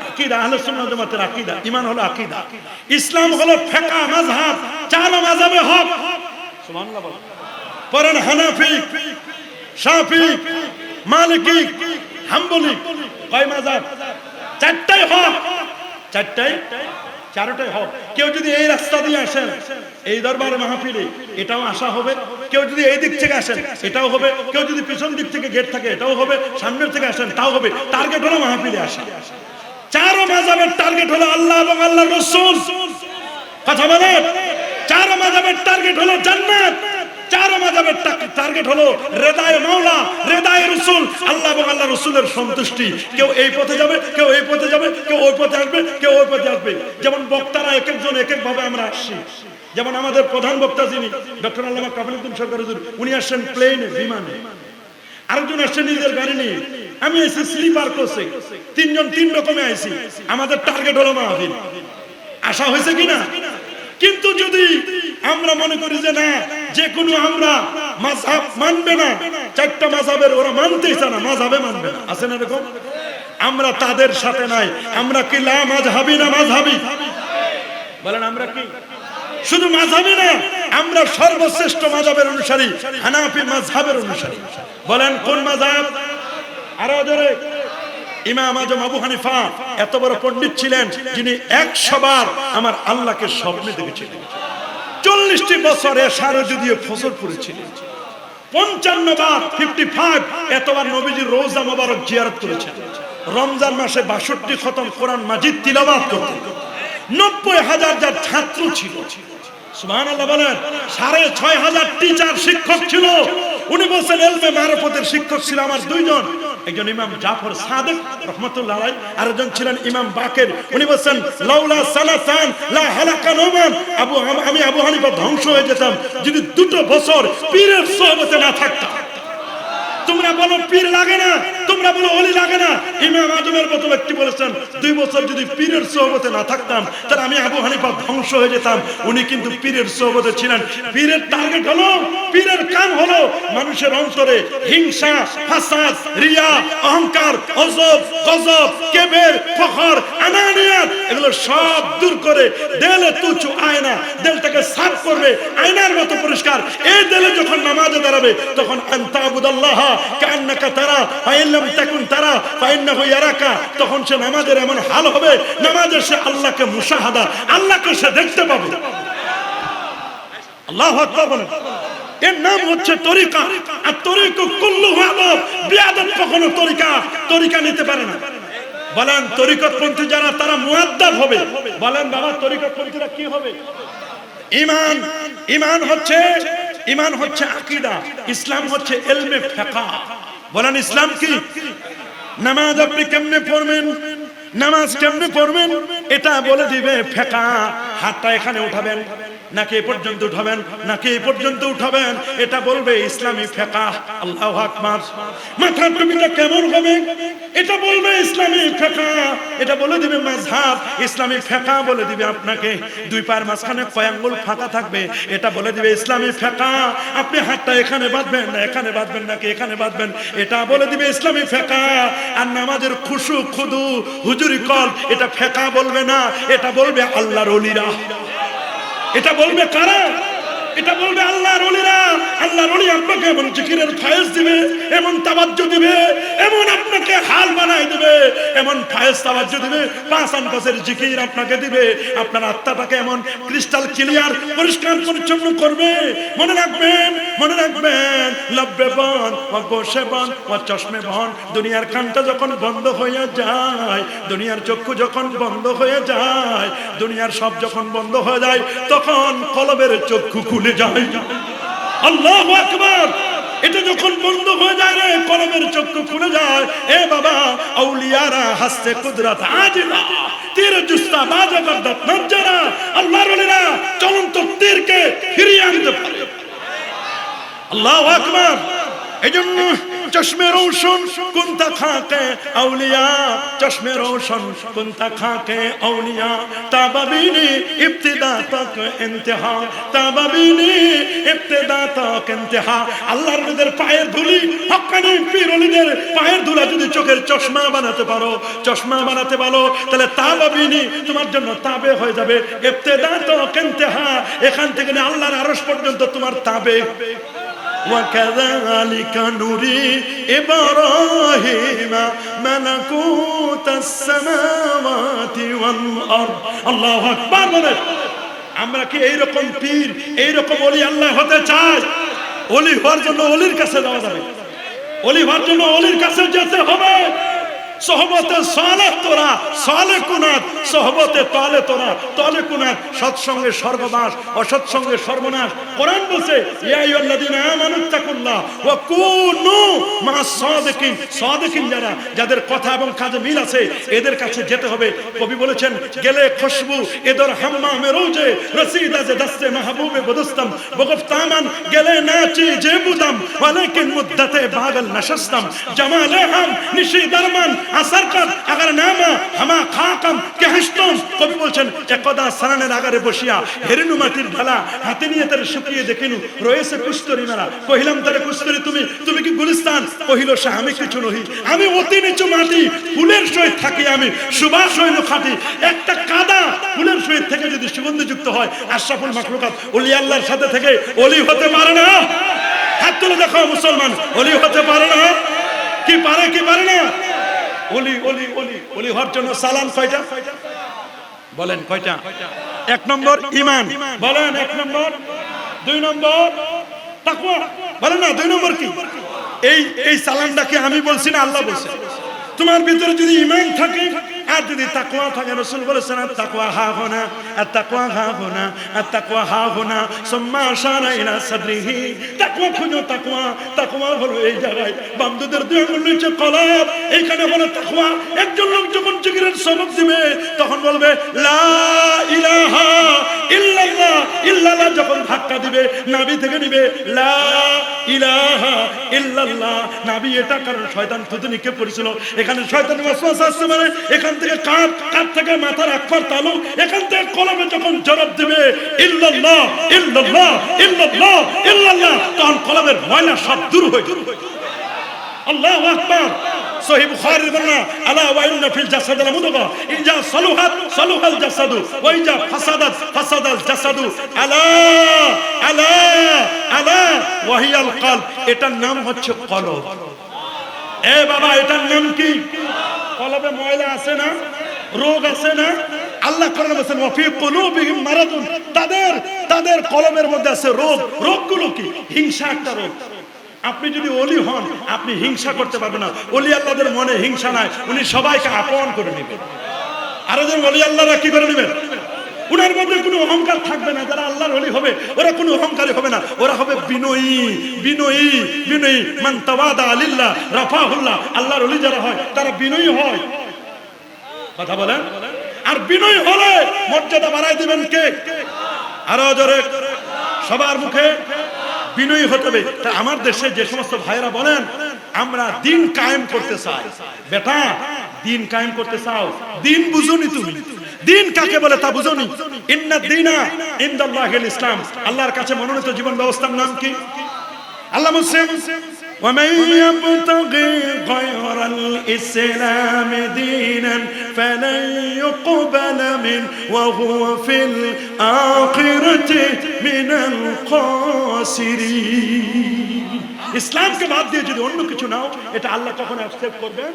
আকীদা, আহলে সুন্নাহ ওয়াল জামাতের আকীদা। ঈমান হলো আকীদা। ইসলাম হলো ফিকহ, মাযহাব, চার মাযহাবে হক। সুবহানাল্লাহ বলেন। পরেন হানাফি, শাফি, মালিকি, হাম্বলি। কয় মাযহাব? চারটাই হক। চারটাই হক। কেউ যদি এই রাস্তা দিয়ে আসেন, এই দরবারে মাহফিলে, এটাও আশা হবে। কেউ যদি এই দিক থেকে আসেন, এটাও হবে। কেউ যদি পিছন দিক থেকে গেট থাকে, এটাও হবে। সামনের থেকে আসেন, তাও হবে। টার্গেট হলো মাহফিলে আসা। চার মাযহাবের টার্গেট হলো আল্লাহ এবং আল্লাহর রাসূল। কথা বলেন। চার মাযহাবের টার্গেট হলো জান্নাত। চার মাযহাবের টার্গেট হলো রেদায়ে মাওলা, রেদায়ে রাসূল, আল্লাহ এবং আল্লাহর রাসূলের সন্তুষ্টি। কেউ এই পথে যাবে, কেউ এই পথে যাবে, কেউ ওই পথে আসবে, কেউ ওই পথে আসবে। যেমন বক্তারা এক একজন এক এক ভাবে আমরা আসছি। যেমন আমাদের প্রধান বক্তা যিনি ডক্টর আল্লামা কাফিলউদ্দিন সরকার হুজুর, উনি আসছেন প্লেনে, বিমানে। আরেকজন আসছেন নিজের গাড়ি নিয়ে। আমি এসেছি স্লিপার কোচে। তিনজন তিন রকমে আইছি। আমাদের টার্গেট হলো মাহফিল। আশা হয়েছে কিনা? কিন্তু যদি আমরা মনে করি যে না, যে কোনো আমরা মাযহাব মানবে না, চারটা মাযহাবের ওরা মানতেই চায় না, মাযহাবে মানবে না, আছে না এরকম? আমরা তাদের সাথে নাই। আমরা কি লা মাযহাবি না মাযহাবি? বলেন আমরা কি শুধু মাযহাবি না, আমরা সর্বশ্রেষ্ঠ মাযহাবের অনুসারী, হানাফি মাযহাবের অনুসারী। বলেন কোন মাযহাব? আরো জোরে। ইমাম আজম আবু হানিফা এত বড় পণ্ডিত ছিলেন, যিনি 100 বার আমার আল্লাহকে স্বপ্নে দেখেছিলেন। 40টি বছরে সারদি দিয়ে ফজর পড়েছিলেন। 55 বার 55 এতবার নবীজির রওজা মোবারক জিয়ারত করেছেন। রমজান মাসে 62 খতম কোরআন মাজিদ তিলাওয়াত করতেন। 90,000 যার ছাত্র ছিল। সুবহানাল্লাহ বলেন। 6,500 টিচার, শিক্ষক ছিল। উনি বলেন ইলমে মারফতের শিক্ষক ছিল আমার দুইজন, একজন ইমাম জাফর সাদিক রাহমাতুল্লাহ আলাইহি, আরেকজন ছিলেন ইমাম বাকের। উনি বলেন লাউলা সালাতান লা হালাকা নওমান, আমি আবু হানিফা ধ্বংস হয়ে যেতাম যদি 2 বছর পীরের সোহবতে না থাকতাম। তোমরা বলো পীর লাগে না, তোমরা বলো ওলি লাগে না। ইমাম আজমের মতো ব্যক্তি বলেছেন 2 বছর যদি পীরের সোহবতে না থাকতাম তাহলে আমি আবু হানিফা ধ্বংস হয়ে যেতাম। উনি কিন্তু পীরের সোহবতে ছিলেন। পীরের টার্গেট হলো, পীরের কাম হলো মানুষের অন্তরে হিংসা, হাসাদ, রিয়া, অহংকার, অজব, গজব, কেবের, ফখর, আনানিয়াত এগুলো সব দূর করে দিলে তুচু আয়না, দিলটাকে সাফ করবে আয়নার মতো পরিষ্কার। এই দিলে যখন নামাজে দাঁড়াবে তখন আনতাবুদাল্লাহ কান্নাকা তারা ফাইল্লাম তাকুন তারা ফাইন্নাহু ইয়ারাকা, তখন সে নামাজের এমন হাল হবে নামাজে সে আল্লাহকে মুশাহাদা, আল্লাহকে সে দেখতে পাবে। আল্লাহু আকবার বলেন। এর নাম হচ্ছে তরিকা। আর তরিকা কুল্লুহু আদব, বিআদব কখনো তরিকা নিতে পারে না। বলেন তরিকতপন্থী যারা তারা মুআদ্দাব হবে। বলেন বাবা তরিকতপন্থীরা কি হবে? ঈমান হচ্ছে আকীদা, ইসলাম হচ্ছে ইলমে ফিকহ। বলেন ইসলাম কি? নামাজ আপনি কেমনে পড়বেন, নামাজ কেমনে পড়বেন এটা বলে দিবে ফিকহ। হাতটা এখানে উঠাবেন নাকি এই পর্যন্ত উঠাবেন, নাকি এই পর্যন্ত উঠাবেন, এটা বলবে ইসলামী ফিকহ। আল্লাহু আকবার। মাথার টুপিটা কেমন হবে এটা বলবে ইসলামী ফিকহ। এটা বলে দিবে মাযহাব, ইসলামী ফিকহ বলে দিবে আপনাকে। 2 পায়ের মাঝখানে কয় আঙ্গুল ফাঁকা থাকবে এটা বলে দিবে ইসলামী ফিকহ। আপনি হাতটা এখানে বাঁধবেন না এখানে বাঁধবেন নাকি এখানে বাঁধবেন এটা বলে দিবে ইসলামী ফিকহ। আর নামাজের খুশু, খুদু, হুজুরি কল এটা ফিকহ বলবে না, এটা বলবে আল্লাহর ওলিরা। এটা বলবে কারা? এটা বলবে আল্লাহর ওলিরা। আল্লাহর ওলি আপনাকে এমন জিকিরের ফায়েজ দিবে, এমন তাওয়াজ্জু দিবে, এমন আপনাকে হাল বানাই দিবে, এমন ফায়েজ তাওয়াজ্জু দিবে, 5 আনফাসের জিকির আপনাকে দিবে। আপনার আত্মাটাকে এমন ক্রিস্টাল ক্লিয়ার পরিষ্কার পরিচ্ছন্ন করবে। মনে রাখবেন লব্বে বন ওয়া গোশে বন ওয়া চশমে বন। দুনিয়ার কানটা যখন বন্ধ হয়ে যায়, দুনিয়ার চক্ষু যখন বন্ধ হয়ে যায়, দুনিয়ার সব যখন বন্ধ হয়ে যায় তখন কলবের চক্ষু খুলে যায়। আল্লাহু আকবার। এটা যখন বন্ধ হয়ে যায় রে, কলবের চক্ষু খুলে যায়। এ বাবা আউলিয়ারা হাসতে কুদরত আজিলা তীর জুস্তা বাজা গর্দত নজরা। আল্লাহর ওলিরা চলন্ত তীরকে ফিরিয়ে আনতে পারে। আল্লাহু আকবার। এজন্য চশমে রোশন কুনতা খাকে আউলিয়া, চশমে রোশন কুনতা খাকে আউলিয়া। তাবাবিনি ইবতিদা তক ইন্তেহা, তাবাবিনি ইবতিদা তক ইন্তেহা। আল্লাহর ওলিদের পায়ের ধুলি, হক্কানি পীর ওলিদের পায়ের ধুলা যদি চোখের চশমা বানাতে পারো, তাহলে তাবাবিনি তোমার জন্য তাবে হয়ে যাবে। ইবতিদা তক ইন্তেহা, এখান থেকে আল্লাহর আরশ পর্যন্ত তোমার তাবে। وكذلك نري إبراهيم ملكوت السماوات والأرض। الله أكبر। আমরা কি এইরকম পীর, এইরকম ওলি আল্লাহ হতে চাই? ওলি হওয়ার জন্য ওলির কাছে যাওয়া যাবে, ওলি হওয়ার জন্য ওলির কাছে যেতে হবে। সোহবতে সালেহ তোরা, সালেহ কুনাত, সোহবতে তালে তোরা, তালে কুনাত। সৎসঙ্গে স্বর্গবাস, অসৎসঙ্গে সর্বনাশ। কোরআন বলছে ইয়া আইয়ুহাল্লাযীনা আমানুত্তাকুল্লাহ ওয়া কুনু মা'আস সাদিকিন। সাদিকিন যারা, যাদের কথা এবং কাজে মিল আছে, এদের কাছে যেতে হবে। কবি বলেছেন গেলে খুশবু এদর হাম্মামে রোজে রসিদ আছে দস্তে মাহবুবে বদস্তম বগফতামান। গেলে নাচি যে বুদাম ওয়ালাকিন মুদ্দাতে বাগল নশস্তম জামালে হাম নিশি দরমান আসর কর আগার নামা হামা খাকাম কেহস্তম। কবি বলছেন একদা সারানের আগারে বসিয়া হেরিনু মাটির ঢালা হাতে নিয়ে তার শুকিয়ে দেখিনু রয়েছে কুস্তরি মেলা। কহিলাম তারে কুস্তরি তুমি কি গুলিস্তান? কহিল সে আমি কিছু নহি, আমি অতি নিচু মাটি, ফুলের সহিত থাকি আমি, সুবাস হইল খাঁটি। একটা কাদা ফুলের সহিত থেকে যদি সুগন্ধিযুক্ত হয়, আশরাফুল মাখলুকাত ওলি আল্লাহর সাথে থেকে ওলি হতে পারে না? হাত তুলে দেখো মুসলমান, ওলি হতে পারে না? কি পারে কি পারে না? ওলি ওলি ওলি ওলি হওয়ার জন্য সালাম কয়টা? বলেন কয়টা? 1 নম্বর ঈমান, বলেন 1 নম্বর। 2 নম্বর তাকওয়া, বলেন না 2 নম্বর কি? এই সালামটা কি আমি বলছি না আল্লাহ বলছে? তোমার ভিতরে যদি ঈমান থাকে আর যদি তাকওয়া থাকে, রাসূল বলেছেন তাকওয়া হা হোনা, তাকওয়া হা হোনা, তাকওয়া হা হোনা সুম্মা আশারা ইলা সাদরিহি। তাকওয়া খুঁজো, তাকওয়া হলো এই জায়গায় বামদুদের 2 আঙ্গুল নিচে কলব, এইখানে হলো তাকওয়া। একজন লোক যখন জিকিরের সবক দিবে তখন বলবে লা ইলাহা ইল্লাল্লাহ। ইল্লাল্লাহ যখন ধাক্কা দিবে নাভি থেকে নিবে লা ইলাহা ইল্লাল্লাহ। নবী এটা কারণ শয়তান থুতনিকে পড়েছিল, এখানে শয়তানের ওয়াসওয়াসা আসছে, মানে এখান থেকে কাঁধ, কাঁধ থেকে মাথার আকবার তালু, এখান থেকে কলমে যখন জবাব দিবে ইল্লাল্লাহ ইল্লাল্লাহ ইল্লাল্লাহ ইল্লাল্লাহ, তখন কলমের ময়লা সব দূর হয়ে যাবে। আল্লাহু আকবার। সহিহ বুখারীর বর্ণনা, আলা ওয়া ইন্না ফিল জাসাদি লামুদগা ইজা সালুহাত সালুহাল জাসাদু ওয়া ইজা ফাসাদাত ফাসাদাল জাসাদু আলা আলা আলা ওয়া হিয়াল কলব। এটার নাম হচ্ছে কলব। এ বাবা, এটার নাম কি? কলবে ময়লা আছে না, রোগ আছে না? আল্লাহ কোরআনে বলেছেন ওয়া ফি কুলুবিহিম মারাদুন, তাদের কলবের মধ্যে আছে রোগ। রোগগুলো কি? হিংসা একটা রোগ। আপনি যদি ওলি হন, আপনি হিংসা করতে পারবেন না। ওলি আল্লাহদের মনে হিংসা নাই, উনি সবাইকে আপন করে নেবেন। আর ওদের ওলি আল্লাহরা কি করে নেবেন? উনার মধ্যে কোনো অহংকার থাকবে না। যারা আল্লাহর ওলি হবে ওরা কোনো অহংকারী হবে না, ওরা হবে বিনয়ী বিনয়ী বিনয়ী। মান তাওয়াদা লিল্লাহ রাফাহুল্লাহ। আল্লাহর ওলি যারা হয় তারা বিনয়ী হয়। কথা বলেন। আর বিনয়ী হলে মর্যাদা বাড়াই দিবেন কে? আরো জোরে সবার মুখে বিনয়ী হতে হবে। তা আমার দেশে যে সমস্ত ভাইরা বলেন আমরা দিন কায়েম করতে চাই, বেটা দিন কায়েম করতে চাও, দিন বুঝুনি তুমি? দিন কাকে বলে তা বুঝুনি? ইন্না দীনা ইনদাল্লাহিল ইসলাম। আল্লাহর কাছে মনোনীত জীবন ব্যবস্থার নাম কি? আল্লাহ মুসলিম ومن يبتغي غير الإسلام دينا فلن يقبل منه وهو في الآخرة من الخاسرين। ইসলামকে বাদ দিয়ে যদি অন্য কিছু নাও, এটা আল্লাহ কখনো অ্যাকসেপ্ট করবেন?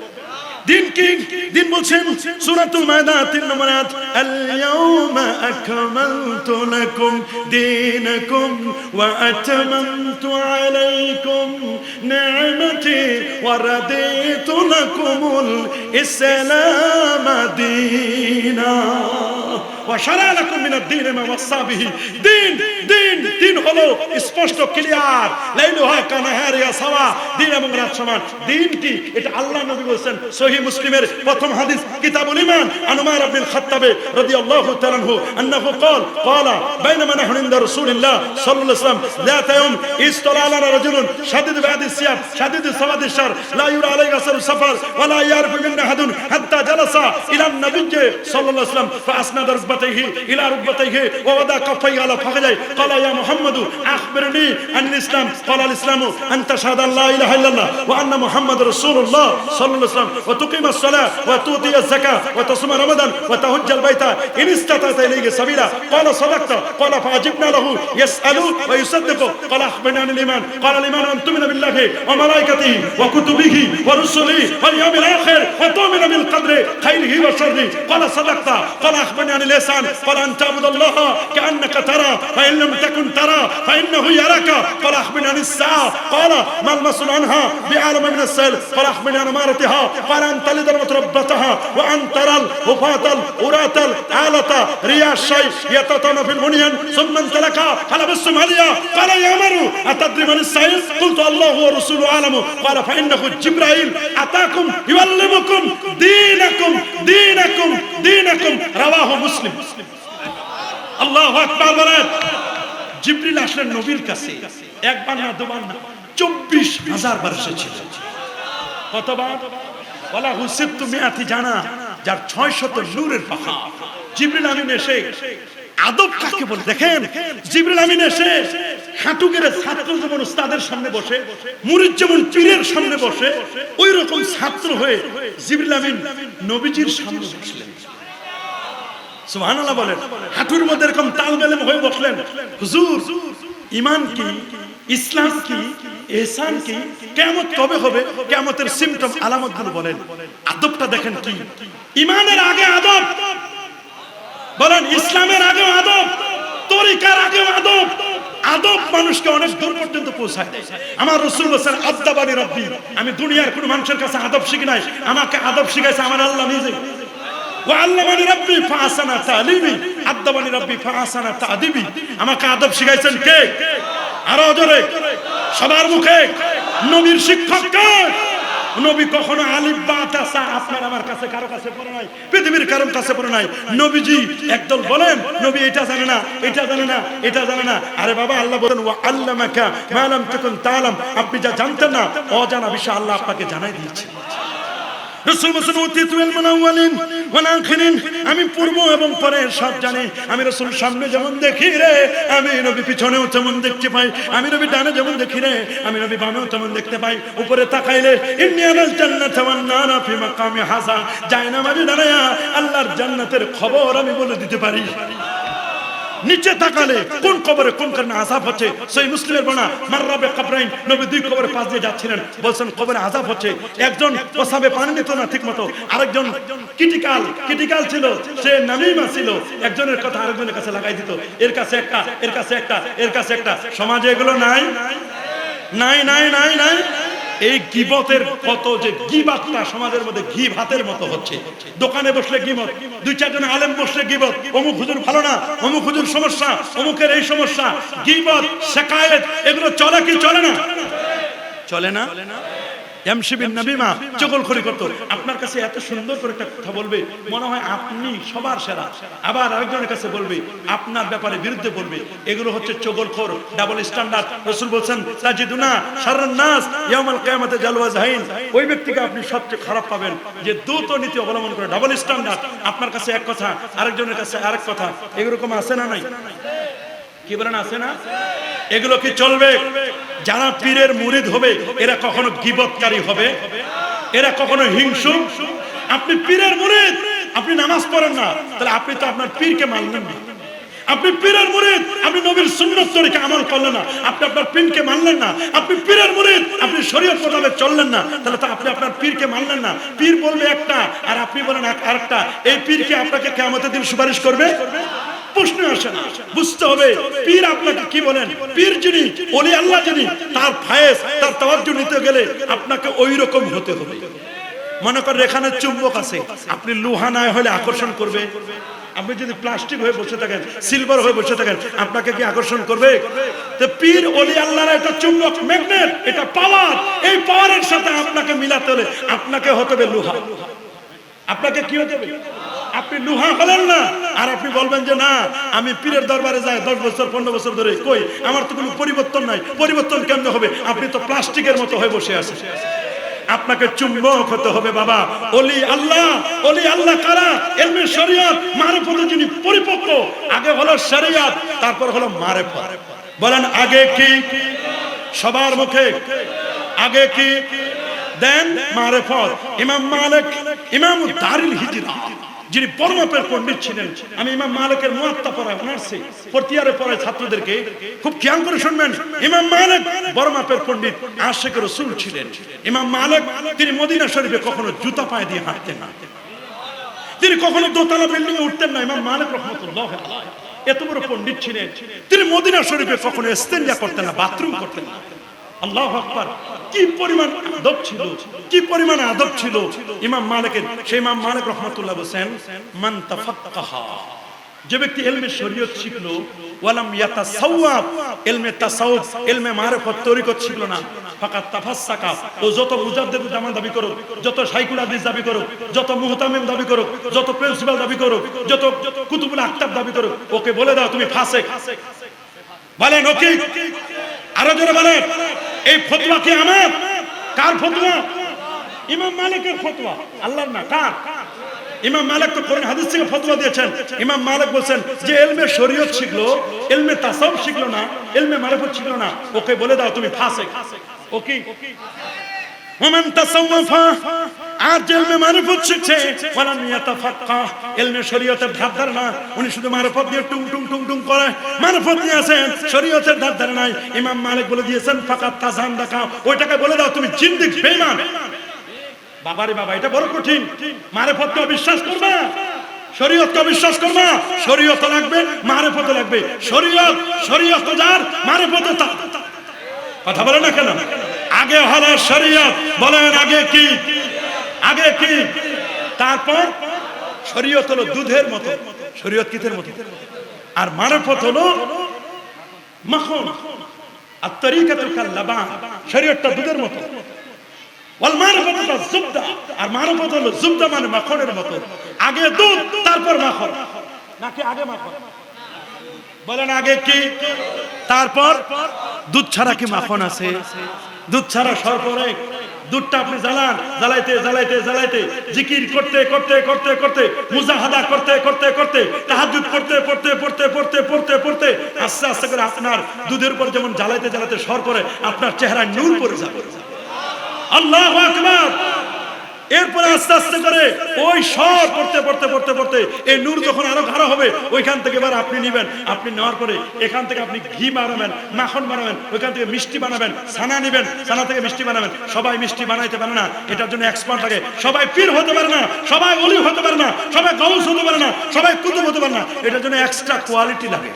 দিন কি? দিন বলছেন সূরাতুল মায়দা 3 নম্বর আয়াত, আল ইয়াউমা আকমালতু লাকুম দীনাকুম ওয়া আতামামতু আলাইকুম নি'মাতি ওয়া রাদিতু লাকুমুল ইসলাম দীনা ওয়া শারা লাকুম মিনাদ দীন মা ওয়াসা বিহি। দিন দিন দিন হলো স্পষ্ট ক্লিয়ার, লাইলুহা কানাহারিয়া সাওয়া, দিন এবং রাত সমান। দিন কি? এটা আল্লাহ নবী বলেছেন। সহিহ মুসলিমের প্রথম হাদিস কিতাবুল ঈমান আন উমর ইবনে খাত্তাব রাদিয়াল্লাহু তাআলা আনহু আন্নাহু ক্বালা বাইনামা নাহনু ইনদা রাসূলিল্লাহ সাল্লাল্লাহু আলাইহি ওয়াসাল্লাম যাতা ইয়াউম ইসতালা আলানা রাজুলুন শাদীদু বাদি সিয়াব শাদীদু সাওয়াদিশ শার লা ইউরা আলাইহি আসরু সাফার ওয়া লা ইয়ারফু মিন আহাদুন হাত্তা জালাসা ইলা নবিয়্যি সাল্লাল্লাহু আলাইহি ওয়াসাল্লাম ফাআসনাদা রুকবাতাইহি ইলা রুকবাতাইহি ওয়া ওয়াদা কাফাইহি আলা ফাখযাই ক্বালা ইয়া মুহাম্মাদু আখবিরনি আন ইসলাম ক্বালা আল ইসলামু আন তাশহাদা আন লা ইলাহা ইল্লাল্লাহ ওয়া আন্না মুহাম্মাদুর রাসূলুল্লাহ সাল্লাল্লাহু আলাইহি ওয়াসাল্লাম ওয়া তুকিমা الصلاة وتؤتي الزكاة وتصوم رمضان وتحج البيت إن استطعت إليه سبيلا قال صدقت قال فعجبنا له يسأل ويصدق قال أخبرني عن الإيمان قال الإيمان أن تؤمن بالله وملائكته وكتبه ورسله واليوم الآخر وتؤمن بالقدر خيره وشره قال صدقت قال أخبرني عن الإحسان قال أن تعبد الله كأنك ترى فإن لم تكن ترى فإنه يراك قال أخبرني عن الساعة قال ما المسؤول عنها بعالم من السائل قال أخبرني عن أمارتها قال أن تلد ربتها وأن ترى الهفاة العراة العالة رياء الشيء يتطن في البنيان ثم انطلق قال بسم هديا قال يا عمر أتدري من السائل قلت الله ورسوله أعلم قال فإنه جبرائيل أتاكم يعلمكم دينكم دينكم دينكم رواه مسلم। الله أكبر বলেন। জিবরিল আসলেন নবীর কাছে, একবার না দুবার না 24,000 বার এসেছিল। কতবার? ওয়ালা হুসিবতু মিআতি জানা, যার 600 নূরের পাহাড়। জিবরিল আমিন এসে আদব কাকে বলে দেখেন। জিবরিল আমিন এসে হাঁটু গেড়ে ছাত্র যেমন উস্তাদের সামনে বসে, মুরিদ যেমন পীরের সামনে বসে, ওই রকম ছাত্র হয়ে জিবরিল আমিন নবীজির সামনে বসলেন। সুবহানাল্লাহ বলেন। হাঁটুর মধ্যে এরকম তালবেলেম হয়ে বসলেন। হুজুর, ঈমান কি, ইসলাম কি, ইহসান কি, কিয়ামত কবে হবে, কিয়ামতের সিম্পটম আলামতগুলো বলেন। আদবটা দেখেন কি। ঈমানের আগে আদব বলেন, ইসলামের আগে আদব, তরিকার আগে আদব। আদব মানুষকে অনেক দূর পর্যন্ত পৌঁছায়। আমার রাসূল বলেছেন আদবানি রাব্বি, আমি দুনিয়ার কোনো মানুষের কাছে আদব শিখি নাই, আমাকে আদব শিখাইছে আমার আল্লাহ নিজে। ওয়া আল্লামানি রাব্বি ফাআসানা তালিমি, আদবানি রাব্বি ফাআসানা তাদিবি, আমাকে আদব শিখাইছেন কে? আরো জোরে সবার মুখে, নবীর শিক্ষক কে? নবী কখনো আলিফ বা তাসা আপনার আমার কাছে কারো কাছে পড়ে নাই, পৃথিবীর কারোর কাছে পড়ে নাই। নবীজি একদল বলেন নবী এটা জানে না, এটা জানে না, এটা জানে না। আরে বাবা, আল্লাহ বলেন ওয়া আল্লামাকা মা লাম তাকুন তাআলাম, আপনি যা জানতেন না অজানা বিষয় আল্লাহ আপনাকে জানাই দিয়েছে। রাসূল বলেন উতিতু ইলমান আউয়ালিন ওয়াল আখিরিন, আমি পূর্ব এবং পরের সব জানি। আমি রাসূল সামনে যেমন দেখি রে, আমি নবী পিছনেও তেমন দেখতে পাই। আমি নবী ডানে যেমন দেখি রে, আমি নবী বামেও তেমন দেখতে পাই। উপরে তাকাইলে ইন্নী আনাল জান্নাত ওয়ান নারা ফি মাকামি হাসা, জায়নামাজে দাঁড়ায়া আল্লাহর জান্নাতের খবর আমি বলে দিতে পারি। নিচে তাকালে কোন কবরে কোন কারণে আযাব হচ্ছে, সেই মুসলিমের বর্ণনা মাররাবে কবরাইন, নবী দুই কবরের পাশ দিয়ে যাচ্ছিলেন, বলছেন কবরে আযাব হচ্ছে। একজন প্রসাবে পানি নিত না ঠিকমতো, আরেকজন ক্রিটিক্যাল ছিল, সে নামিমা ছিল, একজনের কথা আরেকজনের কাছে লাগাই দিত, এর কাছে একটা, এর কাছে একটা, এর কাছে একটা। সমাজে এগুলো নাই নাই নাই নাই নাই। এই গীবতের কত যে গীবাতটা সমাজের মধ্যে ঘি ভাতের মতো হচ্ছে। দোকানে বসলে গীবত, দুই চারজন আলেম বসলে গীবত, অমুক হুজুর ভালো না, অমুক হুজুর সমস্যা, অমুকের এই সমস্যা। গীবত, শিকায়েত এগুলো চলে কি চলে না? চলে না। এমসি বিন নাবিমা চগলখড়ি করত। আপনার কাছে এত সুন্দর করে একটা কথা বলবে, মনে হয় আপনি সবার সেরা, আবার আরেকজনের কাছে বলবে আপনার ব্যাপারে বিরুদ্ধে বলবে। এগুলো হচ্ছে চগলখোর, ডাবল স্ট্যান্ডার্ড। রাসূল বলেন তাজিদুনা শাররান নাস ইয়াউমাল কিয়ামাতি জালওয়াজহাইন, ওই ব্যক্তিকে আপনি সবচেয়ে খারাপ পাবেন যে দ্রুত নীতি অবলম্বন করে, ডাবল স্ট্যান্ডার্ড। আপনার কাছে এক কথা, আরেকজনের কাছে আরেক কথা। এরকম আছে না নাই? কি বলেন, আছে না? এগুলো কি চলবে? যারা পীরের মুরিদ হবে এরা কখনো গীবতকারী হবে, এরা কখনো হিংসু। আপনি পীরের মুরিদ, আপনি নামাজ পড়েন না, তাহলে আপনি তো আপনার পীরকে মানলেন না। আপনি পীরের মুরিদ, আপনি নবীর সুন্নাত তরিকা আমল করলেন না, আপনি আপনার পীরকে মানলেন না। আপনি পীরের মুরিদ, আপনি শরীয়ত মোতাবেক চললেন না, তাহলে তো আপনি আপনার পীরকে মানলেন না। পীর বলবে একটা আর আপনি বলেন আরেকটা। এই পীরকে আপনাকে কিয়ামতের দিন সুপারিশ করবে? প্রশ্ন আসে না। বুঝতে হবে পীর আপনাকে কি বলেন। পীর যিনি, ওলি আল্লাহ যিনি, তার ফায়েজ, তার তাওয়াজ্জু নিতে গেলে আপনাকে ওই রকম হতে হবে। মনে করেন এখানে চুম্বক আছে, আপনি লোহা না হলে আকর্ষণ করবে? আপনি যদি প্লাস্টিক হয়ে বসে থাকেন, সিলভার হয়ে বসে থাকেন, আপনাকে কি আকর্ষণ করবে? তো পীর ওলি আল্লাহর এটা চুম্বক, ম্যাগনেট, এটা পাওয়ার। এই পাওয়ারের সাথে আপনাকে মিলাতে হলে আপনাকে হতে হবে লোহা। আপনাকে কি হতে হবে? আপনি লোহা হলেন না, আর আপনি বলবেন যে না আমি পীরের দরবারে যাই 10 বছর 15 বছর ধরে, কই আমার তো কোনো পরিবর্তন নাই। পরিবর্তন কেমনে হবে? আপনি তো প্লাস্টিকের মতো হয়ে বসে আছেন। আপনাকে চুম্বক হতে হবে বাবা। ওলি আল্লাহ, ওলি আল্লাহ কারা? ইলমে শরিয়ত, মারিফতে যিনি পরিপক্ক। আগে হলো শরিয়ত, তারপর হলো মারিফত। বলেন আগে কি? সবার মুখে আগে কি? দেন মারিফত। ইমাম মালিক, ইমাম দারুল হিজরা, যিনি পরমাপের পণ্ডিত ছিলেন। আমি ইমাম মালিকের মুয়াত্তা পড়াই, অনার্সে ফোর্থ পড়াই ছাত্রদেরকে, খুব খেয়াল করে শুনবেন। ইমাম মালিক পরমাপের পণ্ডিত, আশিক রাসূল ছিলেন। ইমাম মালিক তিনি মদিনা শরীফে কখনো জুতা পায়ে দিয়ে হাঁটতেন না, তিনি কখনো দোতলা বিল্ডিং এ উঠতেন না। ইমাম মালিক রাহমাতুল্লাহ আলাইহি এত বড় পণ্ডিত ছিলেন, তিনি মদিনা শরীফে কখনো ইস্তেঞ্জা করতেন না, বাথরুম করতেন না। আল্লাহু আকবার! কি পরিমাণ আদব ছিল, কি পরিমাণ আদব ছিল ইমাম মালিকের। সেই ইমাম মালিক রাহমাতুল্লাহ বলেন মান তাফাক্কাহা, যে ব্যক্তি ইলমে শরীয়ত শিখলো, ওয়ালাম ইয়াতাসাওয়াব, ইলমে তাসাউফ, ইলমে মারিফত তরিকত শিখলো না, ফাকাত তাফাসসাকা, ও যত মুজাদ্দিদ জামান দাবি করুক, যত শাইখুল হাদিস দাবি করুক, যত মুহতামিম দাবি করুক, যত প্রিন্সিপাল দাবি করুক, যত কুতুবুল আকতাব দাবি করুক, ওকে বলে দাও তুমি ফাসিক। বলেন ওকে, আরো জোরে বলেন। এই ফতোয়া কি আমার? কার ফতোয়া? ইমাম মালিকের ফতোয়া, আল্লাহর না। কার? ইমাম মালিক তো কোরআন হাদিস থেকে ফতোয়া দিয়েছেন। ইমাম মালিক বলেন যে ইলমে শরীয়ত শিখলো, ইলমে তাসাউফ শিখলো না, ইলমে মারিফত শিখলো না, ওকে বলে দাও তুমি ফাসিক। ওকে, ওমান তাসাওয়াফা, আর যে ইলমে মারিফত শিখছে, ওয়ালাম ইয়াতাফাক্কাহ, ইলমে শরীয়তের ধার ধারে না, উনি শুধু মারিফত দিয়ে টুং টুং টুং টুং করে, মারিফত নিয়ে আছেন, শরীয়তের ধার ধারে নাই। ইমাম মালিক বলে দিয়েছেন ফাকাত তাযান্দাকা, ওইটাকে বলে দাও তুমি জিন্দিক বেঈমান। বাবারে বাবা, এটা বড় কঠিন। মারিফতকে বিশ্বাস করবা, শরীয়তকে বিশ্বাস করবা। শরীয়ত লাগবে, মারিফত লাগবে। শরীয়ত যার, মারিফত তার। কথা বলে না কেন? আগে হলো শরীয়ত। বলেন আগে কি? আগে কি? তারপর শরীয়ত হলো দুধের মতো, শরীয়ত কিসের মতো? আর মারিফত হলো মাখন। আর তরিকাতুল কাল লাবান, শরীয়তটা দুধের মতো। ওয়াল মারফাতু কাযুবদা, আর মারফত হলো জুবদা মানে মাখনের মতো, আগে দুধ তারপর মাখন। নাকি আগে মাখন? বলেন আগে কি তারপর দুধ? ছাড়া কি মাখন আছে? দুধ ছাড়া সরপরে দুধটা আপনি জ্বালান, জ্বালাইতে জ্বালাইতে জ্বালাইতে, জিকির করতে করতে করতে করতে, মুজাহাদা করতে করতে করতে, তাহাজ্জুদ পড়তে পড়তে পড়তে পড়তে পড়তে পড়তে আস্তে আস্তে করে আপনার দুধের উপর যেমন জ্বালাইতে জ্বালাইতে সর করে আপনার চেহারায় নূর পড়ে যাবে। আল্লাহু আকবার। এরপরে আস্তে আস্তে করে ওই সর পড়তে পড়তে পড়তে পড়তে এই নূর যখন আরো গাঢ় হবে, ওইখান থেকে এবার আপনি নিবেন। আপনি নেওয়ার পরে এখান থেকে আপনি ঘি বানাবেন, মাখন বানাবেন, ওইখান থেকে মিষ্টি বানাবেন, ছানা নিবেন, ছানা থেকে মিষ্টি বানাবেন। সবাই মিষ্টি বানাইতে পারে না, এটার জন্য এক্সপার্ট লাগে। সবাই পীর হতে পারে না, সবাই ওলি হতে পারে না, সবাই গাউস হতে পারে না, সবাই কুতুব হতে পারে না, এটার জন্য এক্সট্রা কোয়ালিটি লাগে।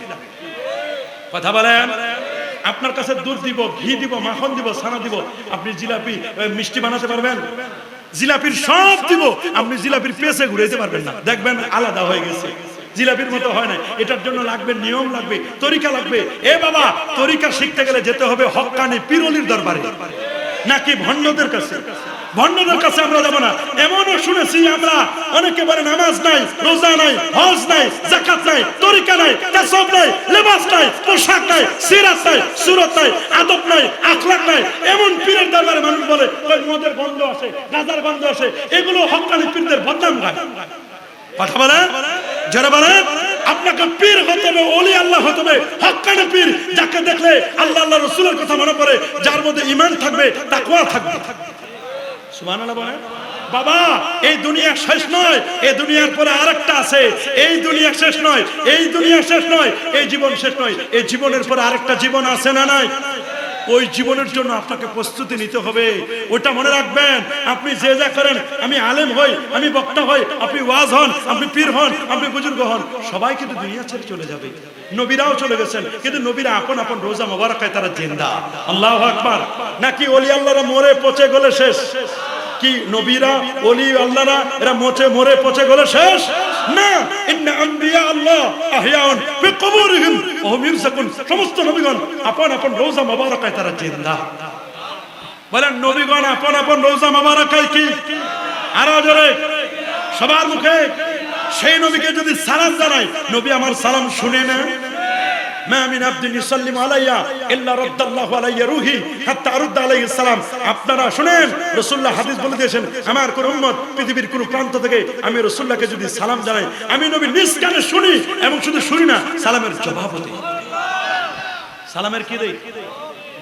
কথা বলেন। আপনার কাছে দুধ দিব, ঘি দিব, মাখন দিব, ছানা দিব, আপনি জিলাপি মিষ্টি বানাতে পারবেন? জিলাপির সব দিব, আপনি জিলাপির পেছে ঘুরাইতে পারবেন না, দেখবেন আলাদা হয়ে গেছে, জিলাপির মতো হয় না। এটার জন্য লাগবে নিয়ম, লাগবে তরিকা, লাগবে। এ বাবা, তরিকা শিখতে গেলে যেতে হবে হক্কানি পীরলির দরবারে, নাকি ভণ্ডদের কাছে? ভণ্ডদের কাছে আমরা যাব না। এমনও শুনেছি আমরা, অনেকে বলে নামাজ নাই, রোজা নাই, হজ নাই, যাকাত নাই, তরিকা নাই, তাসওয়ুফ নাই, লেবাস নাই, পোশাক নাই, সিরাত নাই, সুরত নাই, আদব নাই, আখলাক নাই, এমন পীরের দরবারে মানুষ বলে ওই মদের গন্ধ আসে, গাঁজার গন্ধ আসে, এগুলো হক্কানি পীরদের বদনাম গায়। কথা বলেন, যারা বলেন আপনাকে পীর হতে হবে, ওলি আল্লাহ হতে হবে, হক্কানি পীর, যাকে দেখলে আল্লাহ আল্লাহ রাসূলের কথা মনে পড়ে, যার মধ্যে ঈমান থাকবে, তাকওয়া থাকবে। সুবহানাল্লাহ বলেন। বাবা, এই দুনিয়া শেষ নয়, এই দুনিয়ার পরে আরেকটা আছে। এই দুনিয়া শেষ নয়, এই দুনিয়া শেষ নয়, এই জীবন শেষ নয়, এই জীবনের পরে আরেকটা জীবন আছে না নাই? ওই জীবনের জন্য আপনাকে প্রস্তুতি নিতে হবে, ওটা মনে রাখবেন। আপনি যে যা করেন, আমি আলেম হই, আমি বক্তা হই, আপনি ওয়াজ হন, আপনি পীর হন, আপনি বুজুর্গ হন, সবাই কিন্তু দুনিয়া ছেড়ে চলে যাবে। নবীরাও চলে গেছেন, কিন্তু নবীরা আপন আপন রোজা মোবারকায় তারা জিন্দা। আল্লাহু আকবার। নাকি ওলি আল্লাহরা মরে পচে গলে শেষ? কি নবীরা, ওলি আল্লাহরা এরা মরে পচে গলে শেষ না? ইন্না আম্বিয়া আল্লাহ আহয়াউন ফি কুবুরিহিম ওয়া হুম ইরযাকুন। সমস্ত নবীগণ আপন আপন রোজা মোবারকায় তারা জিন্দা। বলেন নবীগণ আপন আপন রোজা মোবারকায় কি? আরো জোরে সবার মুখে সেই নবীকে যদি সালাম জানাই, নবী আমার সালাম শুনে না? মা মিন আবদিন ইউসাল্লিমু আলাইয়া ইল্লা রাদ্দাল্লাহু আলাইহি রূহি হাত্তা আরুদ্দা আলাইহিস সালাম। আপনারা শুনেন, রাসূলুল্লাহ হাদিস বলে দিয়েছেন, আমার কোন উম্মত পৃথিবীর কোন প্রান্ত থেকে আমি রাসূলুল্লাহকে যদি সালাম জানাই, আমি নবী নিজ কানে শুনি, এবং শুধু শুনি না, সালামের জবাবও দেই। সালামের কি দেই?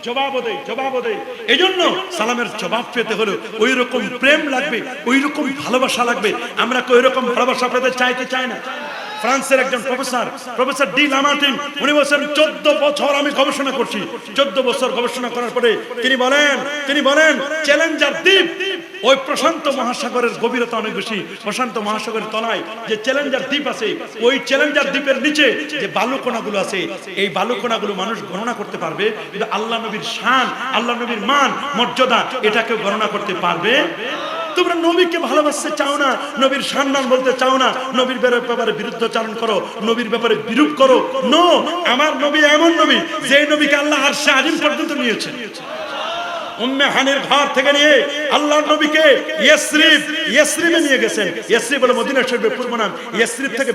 জবাবও দেই, জবাবও দেই। এইজন্য সালামের জবাব পেতে হলে ওই রকম প্রেম লাগবে, ওই রকম ভালোবাসা লাগবে। আমরা ওই রকম ভালোবাসা পেতে চাইতে চাই না। ফ্রান্সের একজন প্রফেসর ডি লামার্টিন, উনি বলেছেন 14 বছর আমি গবেষণা করছি। 14 বছর গবেষণা করার পরে তিনি বলেন চ্যালেঞ্জার দ্বীপ, ওই প্রশান্ত মহাসাগরের গভীরতা অনেক বেশি। প্রশান্ত মহাসাগরের তলায় যে চ্যালেঞ্জার দ্বীপ আছে, ওই চ্যালেঞ্জার দ্বীপের নিচে যে বালুকণাগুলো আছে, এই বালুকণাগুলো মানুষ গণনা করতে পারবে, কিন্তু আল্লাহ নবীর শান, আল্লাহ নবীর মান, মর্যাদা, এটাকে গণনা করতে পারবে। তোমরা নবীকে ভালোবাসতে চাও না, নবীর সম্মান বলতে চাও না, নবীর ব্যাপারে বিরুদ্ধাচরণ করো, নবীর ব্যাপারে বিরূপ করো। নো, আমার নবী এমন নবী যে নবীকে আল্লাহ আরশে আজিম পর্যন্ত নিয়েছেন। উম্মে হানির ঘর থেকে নিয়ে আল্লাহর নবীকে ইয়সরিবে নিয়ে গেছেন। ইয়সরিব হলো মদিনা শরীফের পূর্ব নাম। ইয়সরিব থেকে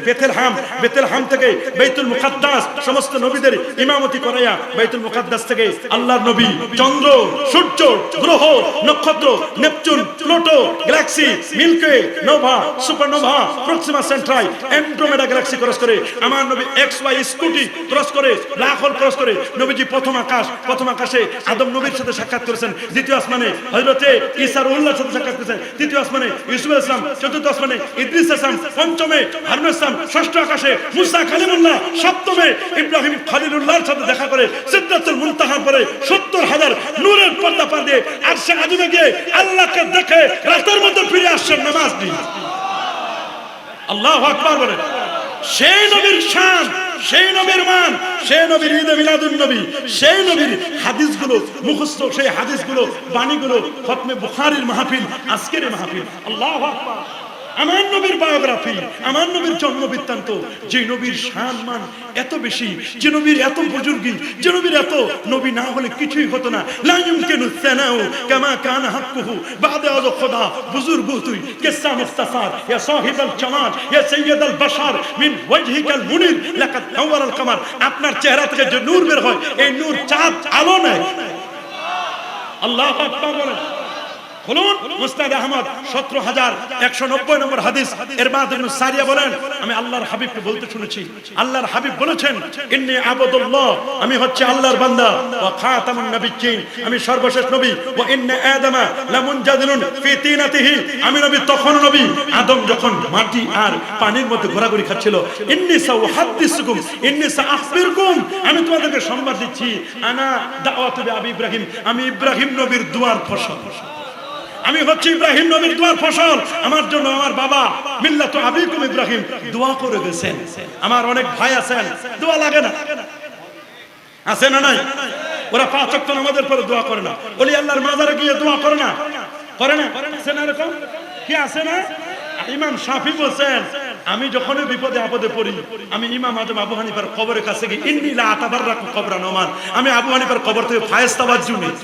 বেতেলহাম থেকে বাইতুল মুকাদ্দাস, সমস্ত নবীদের ইমামতি করায়া বাইতুল মুকাদ্দাস থেকে আল্লাহর নবী চন্দ্র, সূর্য, গ্রহ, নক্ষত্র, Neptune, Pluto, galaxy, Milky Way, nova, supernova, Proxima Centauri, Andromeda galaxy cross করে আমার নবী XY স্কুটি ক্রস করে, ব্ল্যাক হোল ক্রস করে নবীজি প্রথম আকাশে আদম নবীর সাথে সাক্ষাৎ করেছেন। দ্বিতীয় আসমানে হযরতে ঈসা রুহুল্লাহর সাথে সাক্ষাৎ করেছেন। তৃতীয় আসমানে ইউসুফ আলাইহিস সালাম, চতুর্থ আসমানে ইদ্রিস আলাইহিস সালাম, পঞ্চমে হারুন আলাইহিস সালাম, ষষ্ঠ আকাশে মুসা কালিমুল্লাহ, সপ্তমে ইব্রাহিম খলিলুল্লাহর সাথে দেখা করে সিদরাতুল মুনতাহার পরে 70,000 নূরের পর্দা পার দিয়ে আরশে আজিমে গিয়ে আল্লাহকে দেখে রাতের মধ্যে ফিরে আসছেন নামাজ নিয়ে। আল্লাহু আকবার বলে। সেই নবীর শান, সেই নবীর মান, সেই নবীর ঈদে মিলাদুন নবী, সেই নবীর হাদিসগুলো মুখস্থ, সেই হাদিসগুলো, বাণীগুলো খতমে বুখারীর মাহফিল, আজকের মাহফিল। আল্লাহু আকবার। আমার নবীর বায়োগ্রাফি, আমার নবীর জন্ম বৃত্তান্ত, যে নবীর সম্মান এত বেশি, যে নবীর এত বুজুর্গি, যে নবীর এত, নবী না হলে কিছুই হতো না। লা ইউমকিনু সানাউ কামা কানা হাক্কুহু বাদে আজ খোদা বুজুর্গ তুই কিসা মুস্তাফার ইয়া সাহিবাল জামাল ইয়া সাইয়্যিদাল বাশার মিন ওয়াজহিকাল মুনির লাকাদ নাওয়ারাল কামার। আপনার চেহারা থেকে যে নূর বের হয়, এই নূর চাঁদ আলো নেয়। আল্লাহু আকবার বলেন। খুলুন মুসনাদ আহমদ 17190 নম্বর হাদিস। ইরবাদ ইবনে সারিয়া বলেন, আমি আল্লাহর হাবিবকে বলতে শুনেছি, আল্লাহর হাবিব বলেছেন, ইন্নী আবদুল্লাহ, আমি হচ্ছে আল্লাহর বান্দা, ওয়া খাতামুন নবিয়্যিন, আমি সর্বশেষ নবী, ওয়া ইন্না আদামা লামুনজাদিলুন ফি তিনাতিহি, আমি নবী তখন নবী, আদম যখন মাটি আর পানির মধ্যে ঘোরাঘুরি খাচ্ছিল। ইন্নী সাউহাদ্দিসুকুম ইন্নী সাআখবিরকুম, আমি তোমাদেরকে সংবাদ দিচ্ছি, আনা দাওয়াতু আবি ইব্রাহিম, আমি ইব্রাহিম নবীর দুয়ার ফসল, আমি হচ্ছে ইব্রাহিম নবীর দুয়ার ফসল। আমার জন্য আমার বাবা মিল্লাতু আবিকুম ইব্রাহিম দোয়া করে গেছেন। আমার অনেক ভাই আছেন, দোয়া লাগে না, আছে না নাই? ওরা 5 ওয়াক্ত নামাজের পরে দোয়া করে না, ওলি আল্লাহর মাজারে গিয়ে দোয়া করে না, করে না, আছে না এরকম? কি আছে না? ইমাম শাফি বলেন, আমি যখনই বিপদে আপদে পড়ি, আমি ইমাম আজম আবু হানিফার কবরের কাছে গিয়ে ইন্নী লা আতাবাররাকু কবরান ওমান, আমি আবু হানিফার কবর থেকে ফায়েস্তাবাজ্জু নেই।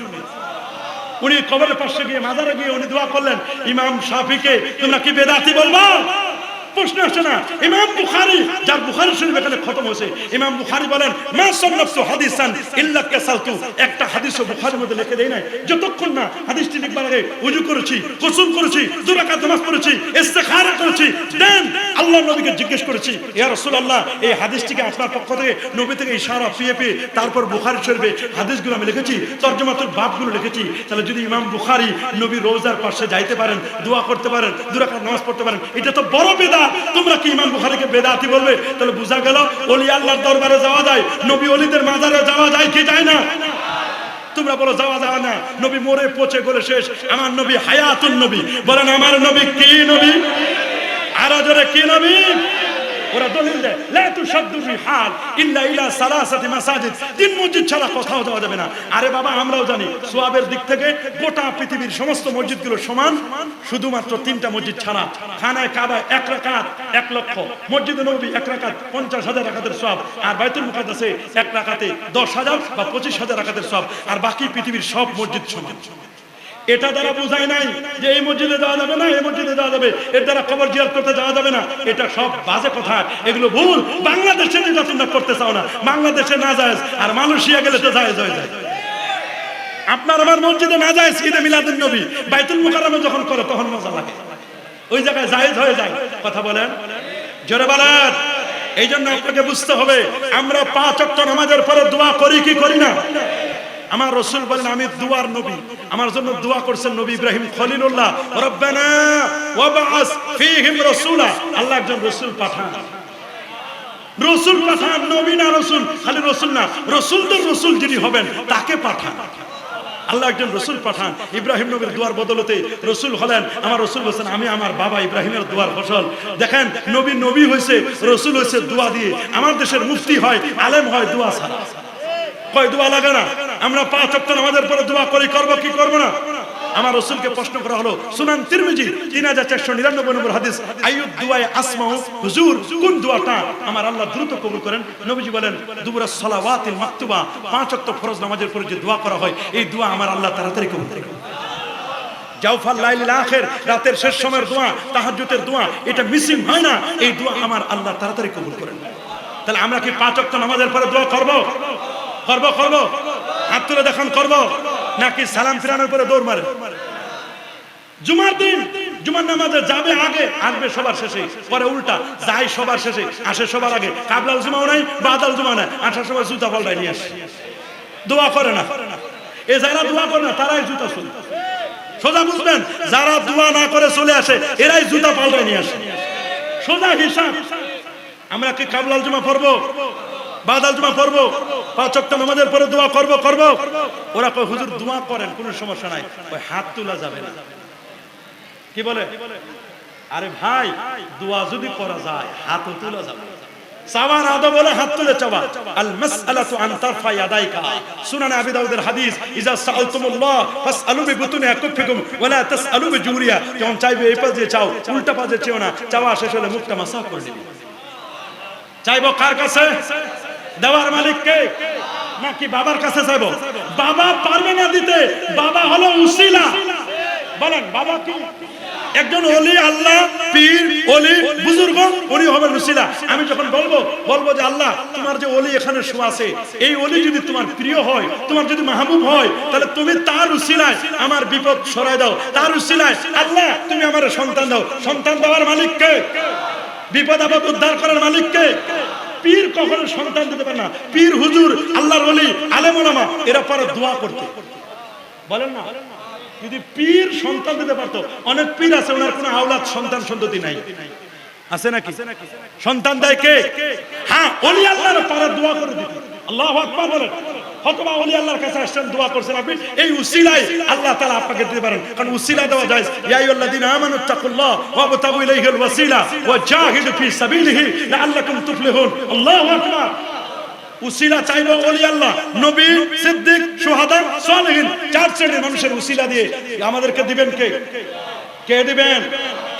উনি কবরের পাশে গিয়ে মাজারে গিয়ে উনি দোয়া করলেন, ইমাম শাফিকে তোমরা কি বেদাতি বলবা? প্রশ্ন আসছে না? ইমাম বুখারী, যার বুখারী শরীফ এখানে খতম হয়েছে, ইমাম বুখারী বলেন, মা সান্নাফতু হাদিসান ইল্লা কাসালতু, একটা হাদিসও বুখারীর মধ্যে লিখে দেই নাই যতক্ষণ না হাদিসটি লিখবার আগে ওযু করেছি, গোসল করেছি, 2 রাকাত নামাজ পড়েছি, ইস্তিখারা করেছি, দেন আল্লাহর নবীকে জিজ্ঞেস করেছি, ইয়া রাসূলুল্লাহ, এই হাদিসটিকে আপনার পক্ষ থেকে নবী থেকে ইশারা পেয়ে তারপর বুখারী শরীফে হাদিসগুলো আমি লিখেছি, তরজমাতুল বাবগুলো লিখেছি। তাহলে যদি ইমাম বুখারী নবী রওজার পাশে যাইতে পারেন, দোয়া করতে পারেন, 2 রাকাত নামাজ পড়তে পারেন, এটা তো বড় বেদাত। তোমরা কি ইমাম বুখারীকে বেদাতি বলবে? তাহলে বোঝা গেল ওলি আল্লাহর দরবারে যাওয়া যায়, নবী ওলিদের মাজারে যাওয়া যায় কি যায় না? তোমরা বলো যাওয়া যায় না, নবী মরে পচে গলে শেষ, আমার নবী হায়াতুন নবী। বলেন আমার নবী কি নবী? আর জোরে কি নবী? ওরা দলিল দেয়, লা তুশাদ্দু রিহাল ইল্লা ইলা সালাসাতি মাসাজিদ, 3 মসজিদ ছাড়া কোথাও যাওয়া যাবে না। আরে বাবা, আমরাও জানি সওয়াবের দিক থেকে গোটা পৃথিবীর সমস্ত মসজিদগুলো সমান, শুধুমাত্র 3টা মসজিদ ছাড়া। খানায় কাবা 1 রাকাত 1 লক্ষ, মসজিদে নববী 1 রাকাত 50,000 রাকাতের সওয়াব, আর বাইতুল মুকাদ্দাসে 1 রাকাতে 10,000 বা 25,000 রাকাতের সওয়াব, আর বাকি পৃথিবীর সব মসজিদ সমান। এটা দ্বারা বোঝায় নাই যে এই মসজিদে যাওয়া যাবে না, এই মসজিদে যাওয়া যাবে, এর দ্বারা কবর জিয়ারত করতে যাওয়া যাবে না। এটা সব বাজে কথা, এগুলো ভুল। বাংলাদেশে যেটা তোমরা করতে চাও না, বাংলাদেশে না জায়েজ, আর মালয়েশিয়া গেলে তো জায়েজ হয়ে যায়। আপনার আমার মসজিদে না জায়েজ, ঈদে মিলাদুন নবী, বাইতুল মুকাররমে যখন করে তখন মজা লাগে, ওই জায়গায় জায়েজ হয়ে যায়। কথা বলেন, জোরে বলেন। এই জন্য আপনাকে বুঝতে হবে, আমরা 5 ওয়াক্ত নামাজের পরে দোয়া করি কি করি না? আমার রাসূল বলেন, আমি দুয়ার নবী, আমার জন্য দোয়া করছেন নবী ইব্রাহিম খলিলুল্লাহ, রব্বানা ওয়াবআস ফীহিম রাসূলা, আল্লাহ একজন রাসূল পাঠান, রাসূল পাঠান, নবী না রাসূল, খালি রাসূল না, রাসূলদের রাসূল যিনি হবেন তাকে পাঠান। আল্লাহ একজন রাসূল পাঠান। ইব্রাহিম নবীর দুয়ার বদলতে রাসূল হলেন। আমার রাসূল বলেন, আমি আমার বাবা ইব্রাহিমের দুয়ার ফসল। দেখেন, নবী নবী হয়েছে, রাসূল হয়েছে দোয়া দিয়ে। আমার দেশের মুফতি হয়, আলেম হয় দোয়া ছাড়া। কয় দোয়া লাগে না? আমরা 5 ওয়াক্ত নামাজের পরে দোয়া করি, করব কি করব না? আমার রাসূলকে প্রশ্ন করা হলো, সুনান তিরমিজি 3499 নম্বর হাদিস, আইয়ুদ দুআয়ে আসমাউ, হুজুর কোন দোয়াটা আমার আল্লাহ দ্রুত কবুল করেন? নবীজি বলেন, দুবুরাস সালাওয়াতিল মাকতুবা, 5 ওয়াক্ত ফরজ নামাজের পরে যে দোয়া করা হয়, এই দোয়া আমার আল্লাহ তাড়াতাড়ি কবুল করেন। জাওফাল লাইলিল আখির, রাতের শেষ সময়ের দোয়া, তাহাজ্জুদের দোয়া, এটা মিসিং হয় না, এই দোয়া আমার আল্লাহ তাড়াতাড়ি কবুল করেন। তাহলে আমরা কি 5 ওয়াক্ত নামাজের পরে দোয়া করব? করব করব হাত তুলে দেখান, করব নাকি সালাম ফিরানোর পরে দৌড় মারে? জুমার দিন জুমার নামাজে যাবে আগে, আসবে সবার শেষে, পরে উল্টা যায় সবার শেষে, আসে সবার আগে। কাবলাল জুমাও নাই, বাদাল জুমা নাই, আসার সময় জুতা পাল্টাই নিয়ে আসে। দোয়া করে না, এ যারা দোয়া করে না তারাই জুতা চলে। সোজা বুঝবেন, যারা দোয়া না করে চলে আসে এরাই জুতা পাল্টাই নিয়ে আসে। সোজা হিসাব। আমরা কি কাবলাল জুমা পড়বো, বাদাল জুমা পড়বো, 5 ওয়াক্ত নামাজের পরে দোয়া করব করব? ওরা কয় হুজুর দোয়া করেন, কোনো সমস্যা নাই, ওই হাত তোলা যাবে না। কি বলে? আরে ভাই, দোয়া যদি করা যায় হাতও তোলা যাবে, চাওয়ার আদব হলো হাত তুলে চাওয়া। আল মাসআলাতু আন তারফা ইয়াদাইকা, সুনানে আবি দাউদের হাদিস, ইজা সাআলতুমুল্লাহ ফাসআলু বিবুতুনি আকুফিকুম ওয়া লা তাসআলু বিজুরিয়া, যখন চাইবে এই পাশে চাও, উল্টা পাশে চেও না, চাওয়া শেষ হলে মুখটা মাসাহ করে দিবি। চাইবো কার কাছে? দেওয়ার মালিক কে? নাকি বাবার কাছে চাইবো? বাবা পারবে না দিতে, বাবা হলো উসিলা। বলেন বাবা কি? একজন ওলি, আল্লাহ, পীর, ওলি, বুজুর্গ, উনি হবেন উসিলা। আমি যখন বলবো যে আল্লাহ তোমার যে ওলি এখানে শোয়া আছে, এই ওলি যদি তোমার প্রিয় হয়, তোমার যদি মাহবুব হয়, তাহলে তুমি তার উসিলায় আমার বিপদ সরায় দাও, তার উসিলায় আল্লাহ তুমি আমার সন্তান দাও। সন্তান দেওয়ার মালিক কে? বিপদ আপদ উদ্ধার করার মালিক কে? পীর কখনো সন্তান দিতে পারে না। পীর, হুজুর, আল্লাহর ওলি, আলেম ওলামা এরা পারে দোয়া করতে। বলেন না, যদি পীর সন্তান দিতে পারতো, অনেক পীর আছে ওনার কোনো আওলাদ সন্তান সন্ততি নাই, আছে নাকি? সন্তান দেয় কে? হ্যাঁ, ওলি আল্লাহর পারে দোয়া করে দিতে। আল্লাহু আকবার বলেন। হতবা ওলি আল্লাহর কাছে আসছেন, দোয়া করছেন, আপনি এই উসিলায় আল্লাহ তাআলা আপনাকে দিতে পারেন, কারণ উসিলা দেওয়া যায়। ইয়া আইয়ুহাল্লাযীনা আমানুত্তাকুল্লাহ ওয়াবতাগু ইলাইহিল ওয়াসিলা ওয়া জাহিদু ফি সাবিলিহি লাআল্লাকুম তুফলিহুন। আল্লাহু আকবার। উসিলা চাইবো ওলি আল্লাহ, নবী, সিদ্দিক, শুহাদা, সালেহিন, চার শ্রেণীর মানুষের উসিলা দিয়ে আমাদেরকে দিবেন কে? কে দিবেন?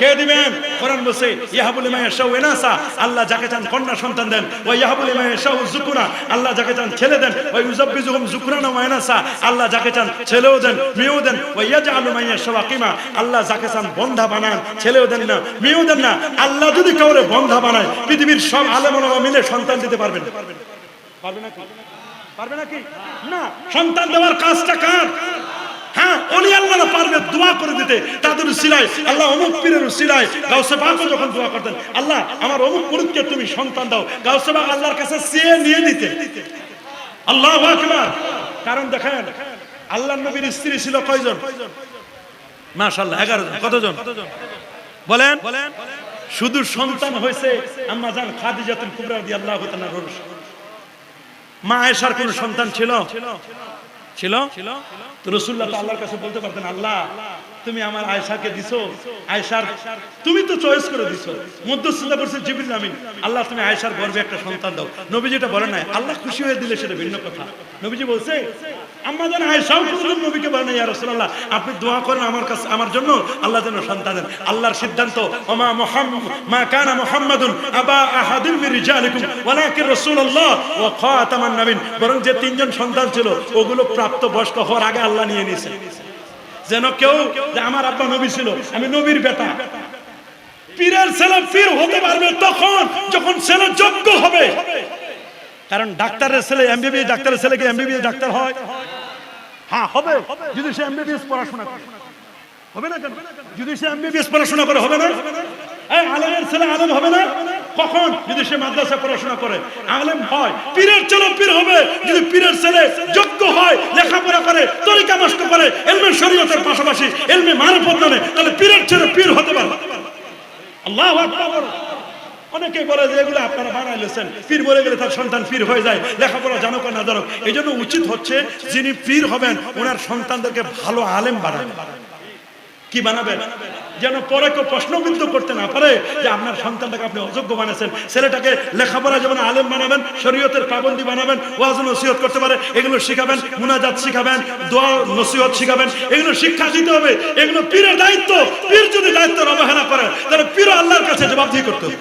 কে দিবেন? কোরআন বলছে ইয়াহাবু লিমান ইয়াশাউ ইনাসা, আল্লাহ যাকে চান কন্যা সন্তান দেন। ওয়া ইয়াহাবু লিমান ইয়াশাউ যুকুরা, আল্লাহ যাকে চান ছেলে দেন। ওয়া ইউযাব্বিজুহুম যুকরানা ওয়া ইনাসা, আল্লাহ যাকে চান ছেলেও দেন মেয়েও দেন। ওয়া ইয়াজআলু মান ইয়াশাউ আকিমা, আল্লাহ যাকে চান বন্ধা বানান, ছেলেও দেন না মেয়েও দেন না। আল্লাহ যদি কাউরে বন্ধা বানায়, পৃথিবীর সব আলেম ওলামা মিলে সন্তান দিতে পারবেন? পারবে নাকি? পারবে নাকি? না। সন্তান দেওয়ার কাজটা কার? হ্যাঁ, ওলি আল্লাহরা পারবে দোয়া করে দিতে। তাদের উসিলায় আল্লাহ অমুক পীরের উসিলায় গাউসে পাকও যখন দোয়া করতেন, আল্লাহ আমার অমুক মুরিদকে তুমি সন্তান দাও, গাউসে পাক আল্লাহর কাছে চেয়ে নিয়ে নিতে। আল্লাহু আকবার। কারণ দেখেন আল্লাহর নবীর স্ত্রী ছিল কয়জন? মাশাআল্লাহ 11 জন। কতজন বলেন? শুধু সন্তান হয়েছে আম্মা জান খাদিজাতুল কুবরা রাদিয়াল্লাহু তাআলা আনহা। মা আয়েশার কোন সন্তান ছিল? তো রাসূলুল্লাহ তো আল্লাহর কাছে বলতে পারতেন, আল্লাহ তুমি আমার আয়েশাকে দিছো, আয়েশার তুমি তো চয়েস করে দিছো, মধ্যস্থতা করছে জিবরিল আমিন, আল্লাহ তুমি আয়েশার গর্ভে একটা সন্তান দাও। নবীজি এটা বলেন নাই, আল্লাহ খুশি হয়ে দিলে সেটা ভিন্ন কথা। নবীজি বলছে আম্মা জান আয়েশাও কোনদিন নবীকে বলেন ইয়া রাসূলুল্লাহ আপনি দোয়া করেন আমার কাছে, আমার জন্য আল্লাহ যেন সন্তান দেন। আল্লাহর সিদ্ধান্ত ওমা মুহাম্মাদ মা কানা মুহাম্মাদুন আবা আহাদিন মির রিজালিকুম ওয়ালাকিন রাসূলুল্লাহ ওয়া খাতামান নবীন। বরং যে তিনজন সন্তান ছিল ওগুলো প্রাপ্ত বয়স্ক হওয়ার আগে আল্লাহ নিয়ে নিয়েছে, যেন কেউ যে আমার আব্বা নবী ছিল, আমি নবীর বেটা। পীরের ছেলে পীর হতে পারবে তখন যখন ছেলে যোগ্য হবে। কারণ ডাক্তারের ছেলে এমবিবিএস, ডাক্তারের ছেলে কি এমবিবিএস ডাক্তার হয়? হ্যাঁ হবে, যদি সে এমবিবিএস পড়াশোনা করে। হবে না কেন? যদি সে এমবিবিএস পড়াশোনা করে হবে না? এই আলেমের ছেলে আলেম হবে না কখন? যদি সে মাদ্রাসা পড়াশোনা করে আলেম হয়। পীরের ছেলে পীর হবে যদি পীরের ছেলে যোগ্য হয়, লেখাপড়া করে, তরিকা নষ্ট করে, ইলমে শরীয়তের পাশাপাশি ইলমে মারিফত জানে, তাহলে পীরের ছেলে পীর হতে পারে। আল্লাহু আকবার। অনেকে বলে যে এগুলো আপনারা বানাইলেছেন, পীর বলে গেলে তার সন্তান পীর হয়ে যায়, লেখাপড়া জানুক না জানুক। এই জন্য উচিত হচ্ছে যিনি পীর হবেন ওনার সন্তানদেরকে ভালো আলেম বানাবেন। কি বানাবেন? যেন পরে কেউ প্রশ্নবিদ্ধ করতে না পারে যে আপনার সন্তানটাকে আপনি অযোগ্য বানাচ্ছেন। ছেলেটাকে লেখাপড়া যেমন আলেম বানাবেন, শরীয়তের পাবন্দি বানাবেন, ওয়াজ নসিহত করতে পারে এগুলো শিখাবেন, মুনাজাত শিখাবেন, দোয়া নসিহত শিখাবেন, এগুলো শিক্ষা দিতে হবে। এগুলো পীরের দায়িত্ব। পীর যদি দায়িত্বের অবহেলা করে তাহলে পীর আল্লাহর কাছে জবাবদিহি করতে হবে।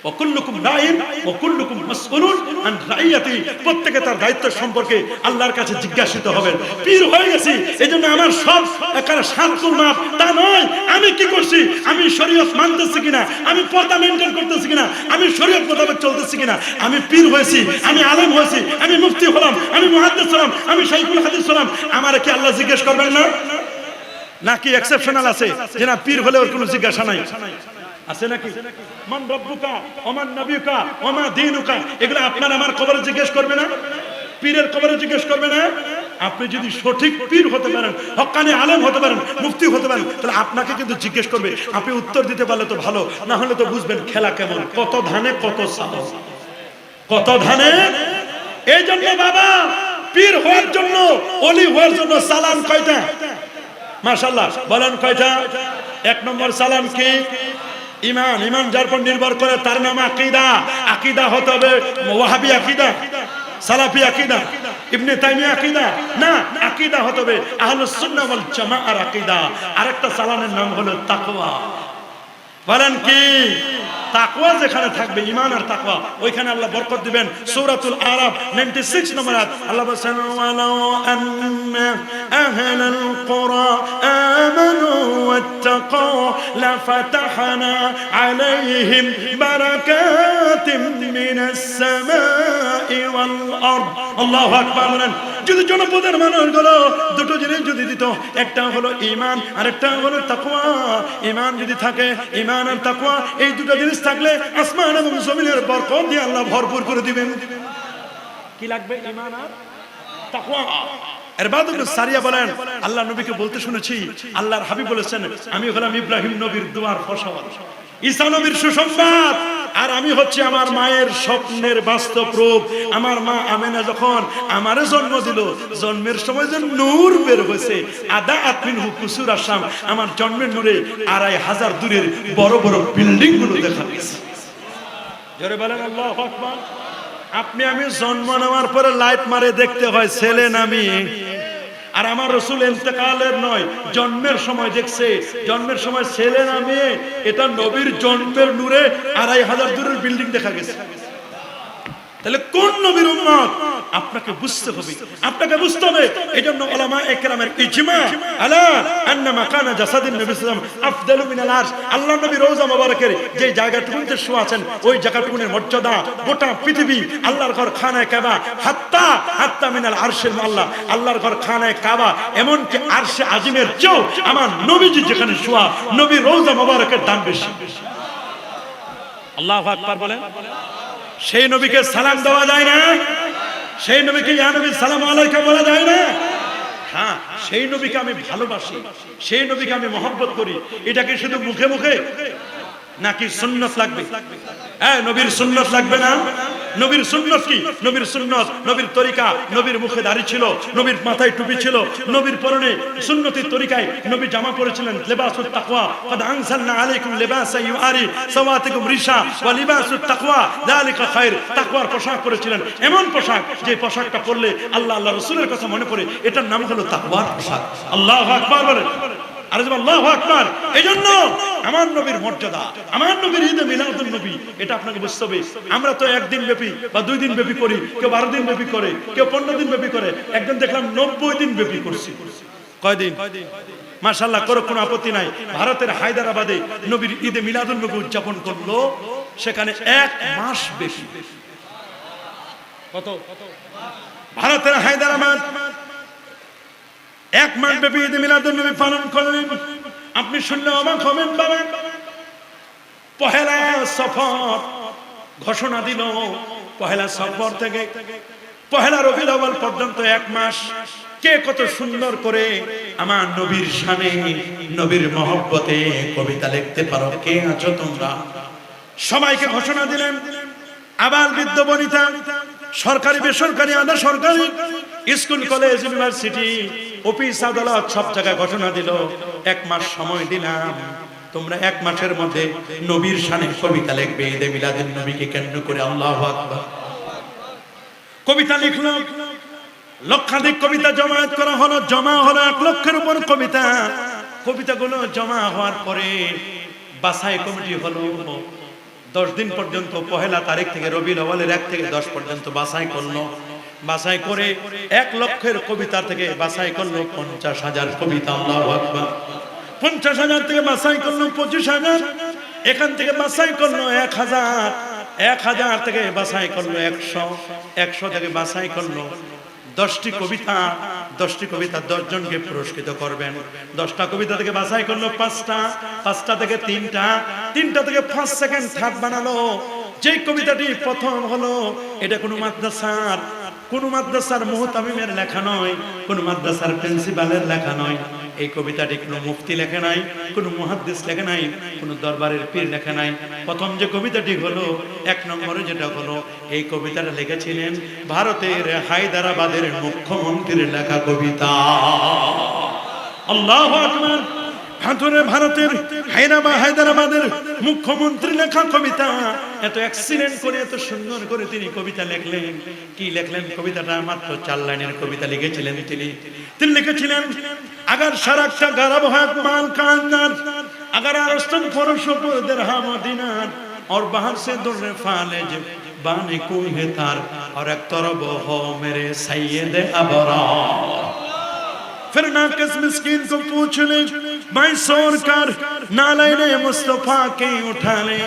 ওয়াকুল্লুকুম রাইন ওয়াকুল্লুকুম মাসউলুন আন রাইয়াতি, প্রত্যেকে তার দায়িত্ব সম্পর্কে আল্লাহর কাছে জিজ্ঞাসিত হবেন। পীর হয়ে গেছি এজন্য আমার সব একার সাতকুল মাপ তা নয়। আমি কি করছি? আমি শরীয়ত মানতেছি কিনা, আমি পর্দা মেইনটেইন করতেছি কিনা, আমি শরীয়ত মোতাবেক চলতেছি কিনা। আমি পীর হয়েছি, আমি আলেম হয়েছি, আমি মুফতি হলাম, আমি মুহাদ্দিস হলাম, আমি শাইখুল হাদিস হলাম, আমারে কি আল্লাহ জিজ্ঞেস করবেন না? নাকি এক্সেপশনাল আছে যে না পীর হলে ওর কোনো জিজ্ঞাসা নাই? আছে নাকি? মান রব্বুকা ওমান নবিয়ুকা ওমা দীনুকা, এগুলো আপনার আমার কবরে জিজ্ঞেস করবে না? পীরের কবরে জিজ্ঞেস করবে না? আপনি যদি সঠিক পীর হতে পারেন, হক্কানি আলেম হতে পারেন, মুফতি হতে পারেন, তাহলে আপনাকে কিন্তু জিজ্ঞেস করবে। আপনি উত্তর দিতে পারলে তো ভালো, না হলে তো বুঝবেন খেলা কেমন, কত ধানে কত চাল, কত ধানে। এই জন্য বাবা পীর হওয়ার জন্য, ওলি হওয়ার জন্য সালাম কয়টা? মাশাআল্লাহ বলেন কয়টা? এক নম্বর সালাম কি? ঈমান, ঈমান যার উপর নির্ভর করে তার নাম আকীদা। আকীদা হতে হবে ওয়াহাবি আকীদা, সালাফি আকীদা, ইবনে তাইমিয়া আকীদা না, আকীদা হতে হবে আহলুস সুন্নাহ ওয়াল জামাআর আকীদা। আরেকটা চালানের নাম হলো তাকওয়া। বলেন কি? তাকওয়া যেখানে থাকবে, ঈমান আর তাকওয়া, ওইখানে আল্লাহ বরকত দিবেন। সূরাতুল আরাফ 96 নম্বর আয়াত আল্লাহ বলেন, ওয়ালাউ আন্না আহলাল কুরা আমানু ওয়াত্তাকু লাফাতাহনা আলাইহিম বারাকাতিম মিনাস সামাই ওয়াল আরদ। আল্লাহু আকবার বলেন। যদি জনপদের মানুষগুলো দুটো জিনিস যদি দিত, একটা হলো ঈমান আর একটা হলো তাকওয়া। ঈমান যদি থাকে, ঈমান আর তাকওয়া, এই দুটো জিনিস থাকলে আসমান এবং জমিনের বরকত দিয়ে আল্লাহ ভরপুর করে দিবেন। কি লাগবে? ঈমান আর তাকওয়া। ইরবাদ ইবনে সারিয়া বলেন, আল্লাহ নবীকে বলতে শুনেছি, আল্লাহর হাবিব বলেছেন, আমি হলাম ইব্রাহিম নবীর দুয়ার ফসল, ঈসা নবীর সুসংবাদ, আর আমি হচ্ছে আমার মায়ের স্বপ্নের বাস্তব রূপ। আমার মা আমেনা যখন আমারে জন্ম দিল, জন্মের সময় যে নূর বের হয়েছে, আদা আতমিনহু কুসুর আসাম, আমার জন্মের নূরে 2500 দূরের বড় বড় বিল্ডিং গুলো দেখা গেছে। জোরে বলেন আল্লাহু আকবার। আপনি আমি জন্ম নেওয়ার পরে লাইট মারে দেখতে হয় ছেলে না মেয়ে, আর আমার রাসূল ইন্তেকালের নয়, জন্মের সময় দেখছে, জন্মের সময় ছেলে না মেয়ে, এটা নবীর জন্মের নূরে 2500 দূরের বিল্ডিং দেখা গেছে। তাহলে কোন নবীর উম্মত আপনাকে বুঝতে হবে, আপনাকে বুঝতে হবে। এজন্য উলামা ইকরামের ইজমা আলা আন্না মাকানা জাসাদিন নবী সাল্লাল্লাহু আলাইহি ওয়াসাল্লাম আফদালু মিনাল আরশ। আল্লাহর নবী রওজা মোবারকের যে জায়গাটুকুতে শুয়ে আছেন, ওই জায়গাটুকুর মর্যাদা গোটা পৃথিবী, আল্লাহর ঘর খানায়ে কাবা, হাত্তা মিনাল আরশিল মুআল্লা, আল্লাহর ঘর খানায়ে কাবা, এমন কি আরশে আজিমের চেয়েও আমার নবীজি যেখানে শুয়া, নবীর রওজা মোবারকের দাম বেশি। আল্লাহু আকবার বলেন। সেই নবীকে সালাম দেওয়া যায় না? সেই নবীকে ইয়া নবী সালাম আলাইকা বলা যায় না? হ্যাঁ, সেই নবীকে আমি ভালোবাসি, সেই নবীকে আমি মহব্বত করি। এটা কি শুধু মুখে মুখে নাকি সুন্নাত লাগবে? হ্যাঁ, নবীর সুন্নাত লাগবে না? নবীর সুন্নাত কি? নবীর সুন্নাত, নবীর তরিকা, নবীর মুখে দাড়ি ছিল, নবীর মাথায় টুপি ছিল, নবীর পরনে সুন্নতির তরিকায় নবী জামা পরেছিলেন। লিবাসুত তাকওয়া, ক্বাদ আনজালনা আলাইকুম লিবাসা ইউআরি সাওয়াতিকুম রিশা ওয়া লিবাসুত তাকওয়া যালিকা খায়র। তাকওয়ার পোশাক পরেছিলেন, এমন পোশাক যে পোশাকটা পরলে আল্লাহ আল্লাহ রাসূলের কথা মনে পড়ে, এটার নাম হলো তাকওয়ার পোশাক। আল্লাহু আকবার বলেন। আর আল্লাহু আকবার। এইজন্য আমার নবীর মর্যাদা, আমার নবীর ঈদে মিলাদুন নবী, এটা আপনাকে বুঝতে হবে। আমরা তো একদিন ব্যাপী বা 2 দিন ব্যাপী করি, কেউ 12 দিন ব্যাপী করে, কেউ 15 দিন ব্যাপী করে, একদম দেখলাম 90 দিন ব্যাপী করছি। কয়দিন? মাশাআল্লাহ, কোনো আপত্তি নাই। ভারতের হায়দ্রাবাদে নবীর ঈদে মিলাদুন নবী উদযাপন করলো, সেখানে 1 মাস বেশি। কত? ভারতের হায়দ্রাবাদ 1 মাস ব্যাপী ঈদে মিলাদুন নবী পালন করলেন। আপনি শুনলে অবাক হবেন বাবা। পহেলা সফর ঘোষণা দিল, পহেলা সফর থেকে পহেলা রবিউল আউয়াল পর্যন্ত 1 মাস কে কত সুন্দর করে আমার নবীর শানে, নবীর মহব্বতে কবিতা লিখতে পারো, কে আছো তোমরা? সবাইকে ঘোষণা দিলেন। আবাল বৃদ্ধ বনিতা, সরকারি বেসরকারি আধা সরকারি, স্কুল কলেজ ইউনিভার্সিটি অফিস আদালত সব জায়গায় ঘোষণা দিল, 1 মাস সময় দিলাম, তোমরা 1 মাসের মধ্যে নবীর শানে কবিতা লিখবে, ঈদে মিলাদুন নবীকে কেন্দ্র করে। আল্লাহু আকবার। কবিতা লিখলো, লক্ষাধিক কবিতা জমায়েত করা হলো, জমা হলো 1 লক্ষের উপর কবিতা। কবিতাগুলো জমা হওয়ার পরে বাছাই কমিটি হলো। 10 দিন পর্যন্ত, পহেলা তারিখ থেকে রবিউল আউয়ালের 1 থেকে 10 পর্যন্ত বাছাই করলো। বাছাই করে 1 লক্ষের কবিতা থেকে বাছাই করলো 50,000 কবিতা। আল্লাহু আকবার। 50,000 থেকে বাছাই করলো 25,000, এখান থেকে বাছাই করলো 1,000, 1,000 থেকে বাছাই করলো 100, 100 থেকে বাছাই করলো 10টি কবিতা। 10টি কবিতা 10 জনকে পুরস্কৃত করবেন। 10টা কবিতা থেকে বাছাই করলো 5টা, 5টা থেকে 3টা, 3টা থেকে 1st, 2nd, 3rd বানালো। যে কবিতাটি প্রথম হলো, এটা কোনো মাদ্রাসার মুহতামিমের লেখা নয়, কোনো মাদ্রাসার প্রিন্সিপালের লেখা নয়। এই কবিতাটি কোনো মুফতি লেখে নাই, কোনো মুহাদ্দিস লেখে নাই, কোনো দরবারের পীর লেখে নাই। প্রথম যে কবিতাটি হলো, 1 নম্বরে যেটা হলো, এই কবিতাটা লিখেছিলেন ভারতের হায়দ্রাবাদের মুখ্যমন্ত্রীর লেখা কবিতা। আল্লাহু আকবার। ভারতের হায়দ্রাবাদের মুখ্যমন্ত্রী লেখা কবিতা, এত এক্সিলেন্ট করে এত সুন্দর করে তিনি কবিতা লিখলেন। কি লিখলেন? কবিতাটা মাত্র 4 লাইনের কবিতা লিখেছিলেন তিনি লিখেছিলেন, अगर सड़क का गरब है माल का अंदर, अगर आरस्तन फरोश पर दिरहम दिनार, और बाहर से दुर्रे फालेज बाने कोई है तार, और एक तरफ हो मेरे सैयद अबरार। फिर ना किस मिस्कीन को पूछ ले भाई सोर कर नालाइने मुस्तफा के उठा ले।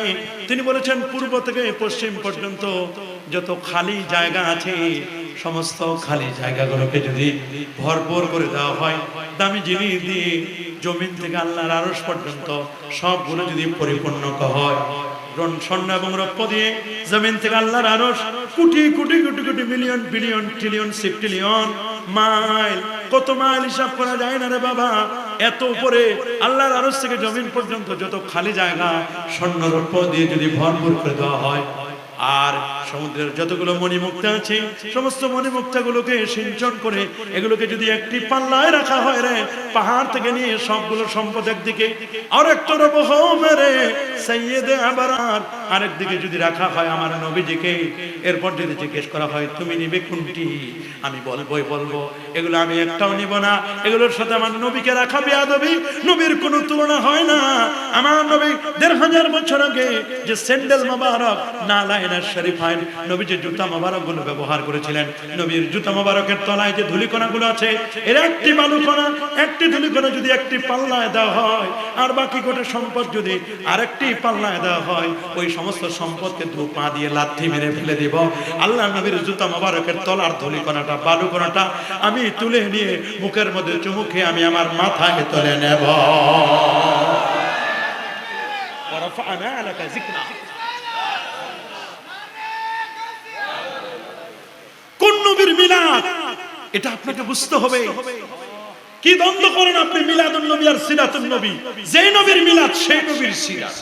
তিনি বলেছেন পূর্ব থেকে পশ্চিম পর্যন্ত যত খালি জায়গা আছে সমস্ত খালি জায়গাগুলোকে যদি ভরপুর করে দেওয়া হয়, দামি জিনিস দিয়ে জমিন থেকে আল্লাহর আরশ পর্যন্ত সবগুলো যদি পরিপূর্ণ হয়, স্বর্ণ এবং রৌপ্য দিয়ে জমিন থেকে আল্লাহর আরশ crore crore crore crore million billion trillion সেপ্টিলিয়ন mile, কত মাইল হিসাব করা যায় না রে বাবা। এত উপরে আল্লাহর আরশ থেকে জমিন পর্যন্ত যত খালি জায়গা স্বর্ণ রৌপ্য দিয়ে যদি ভরপুর করে দেওয়া হয়, আর সমুদ্রের যতগুলো মণিমুক্তা আছে সমস্ত মণিমুক্তাগুলোকে সিঞ্চন করে এগুলোকে যদি একটি পাল্লায় রাখা হয় রে, পাহাড় থেকে নিয়ে সবগুলো সম্পদ একদিকে, আর একটা মেরে সৈয়দে আবরার আরেকদিকে যদি রাখা হয় আমার নবীজিকে, এরপর যদি জিজ্ঞেস করা হয় তুমি নিবে কোনটি, আমি বলবো এগুলো আমি একটাও নিব না, এগুলোর সাথে আমার নবীকে রাখা বেয়াদবি। নবীর কোনো তুলনা হয় না। আমার নবী 1500 বছর আগে যে স্যান্ডেল মোবারক নালাইনা শরীফাইন নবী যে জুতা মোবারক গুলো ব্যবহার করেছিলেন, নবীর জুতা মোবারকের তলায় যে ধুলিকণা গুলো আছে, এর একটি বালুকণা একটি ধুলিকণা যদি একটি পাল্লায় দেওয়া হয়, আর বাকি গোটা সম্পদ যদি আরেকটি পাল্লায় দেওয়া হয়, ওই সমস্ত সম্পদকে দু পা দিয়ে লাথি মেরে ফেলে দিব। আল্লাহ নবীর জুতা মোবারকের তলার ধুলিকণাটা বালুকণাটা আমি তুলে নিয়ে মুখের মধ্যে চুমু খেয়ে আমি আমার মাথায় তুলে নেব। ওয়ারাফা'না লাকা যিকরা। কোন নবীর মিলাদ এটা আপনাকে বুঝতে হবে। কি দ্বন্দ্ব করেন আপনি মিলাদুন নবী আর সিরাতুন নবী? যেই নবীর মিলাদ সেই নবীর সিরাত।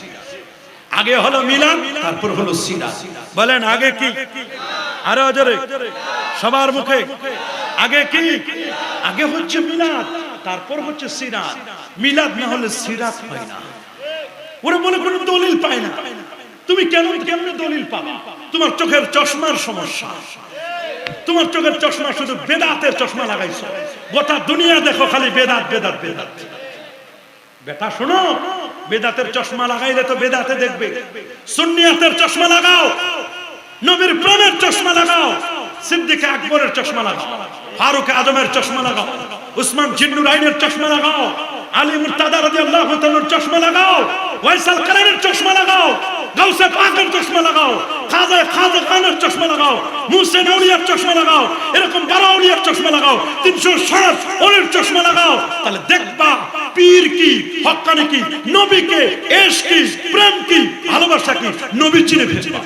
আগে হলো মিলাদ, তারপর হলো সিরাত। বলেন আগে কি? আরো জোরে সবার মুখে আগে কি? আগে হচ্ছে মিলাদ, তারপর হচ্ছে সিরাত। মিলাদ না হলে সিরাত হয় না। ওরা বলে কোনো দলিল পায় না। তুমি কেমনে দলিল পাবে? তোমার চোখের চশমার সমস্যা। তোমার চোখের চশমা শুধু বেদাতের চশমা লাগাইছো, গোটা দুনিয়া দেখো খালি বেদাত বেদাত বেদাত। বেটা শোনো, বেদাতের চশমা লাগাইলে তো বেদাতে দেখবে। সুন্নিয়াতের চশমা লাগাও, নবীর প্রেমের চশমা লাগাও, সিদ্দিক আকবরের চশমা লাগাও, ফারুক আজমের চশমা লাগাও, উসমান জিন্নুরাইনের চশমা লাগাও, আলী মুর্তাদা রাদিয়াল্লাহু তাআলার চশমা লাগাও, ওয়াইসাল কারানের চশমা লাগাও, গাউসে পাকের চশমা লাগাও, খাজা খানের চশমা লাগাও, মুসা আউলিয়ার চশমা লাগাও, এরকম 12 আউলিয়ার চশমা লাগাও, 360 ওলির চশমা লাগাও, তাহলে দেখবা পীর কি, হক্কানি কি, নবী কে, ইশক কি, প্রেম কি, ভালোবাসা কি, নবী চিনে ফেলবা।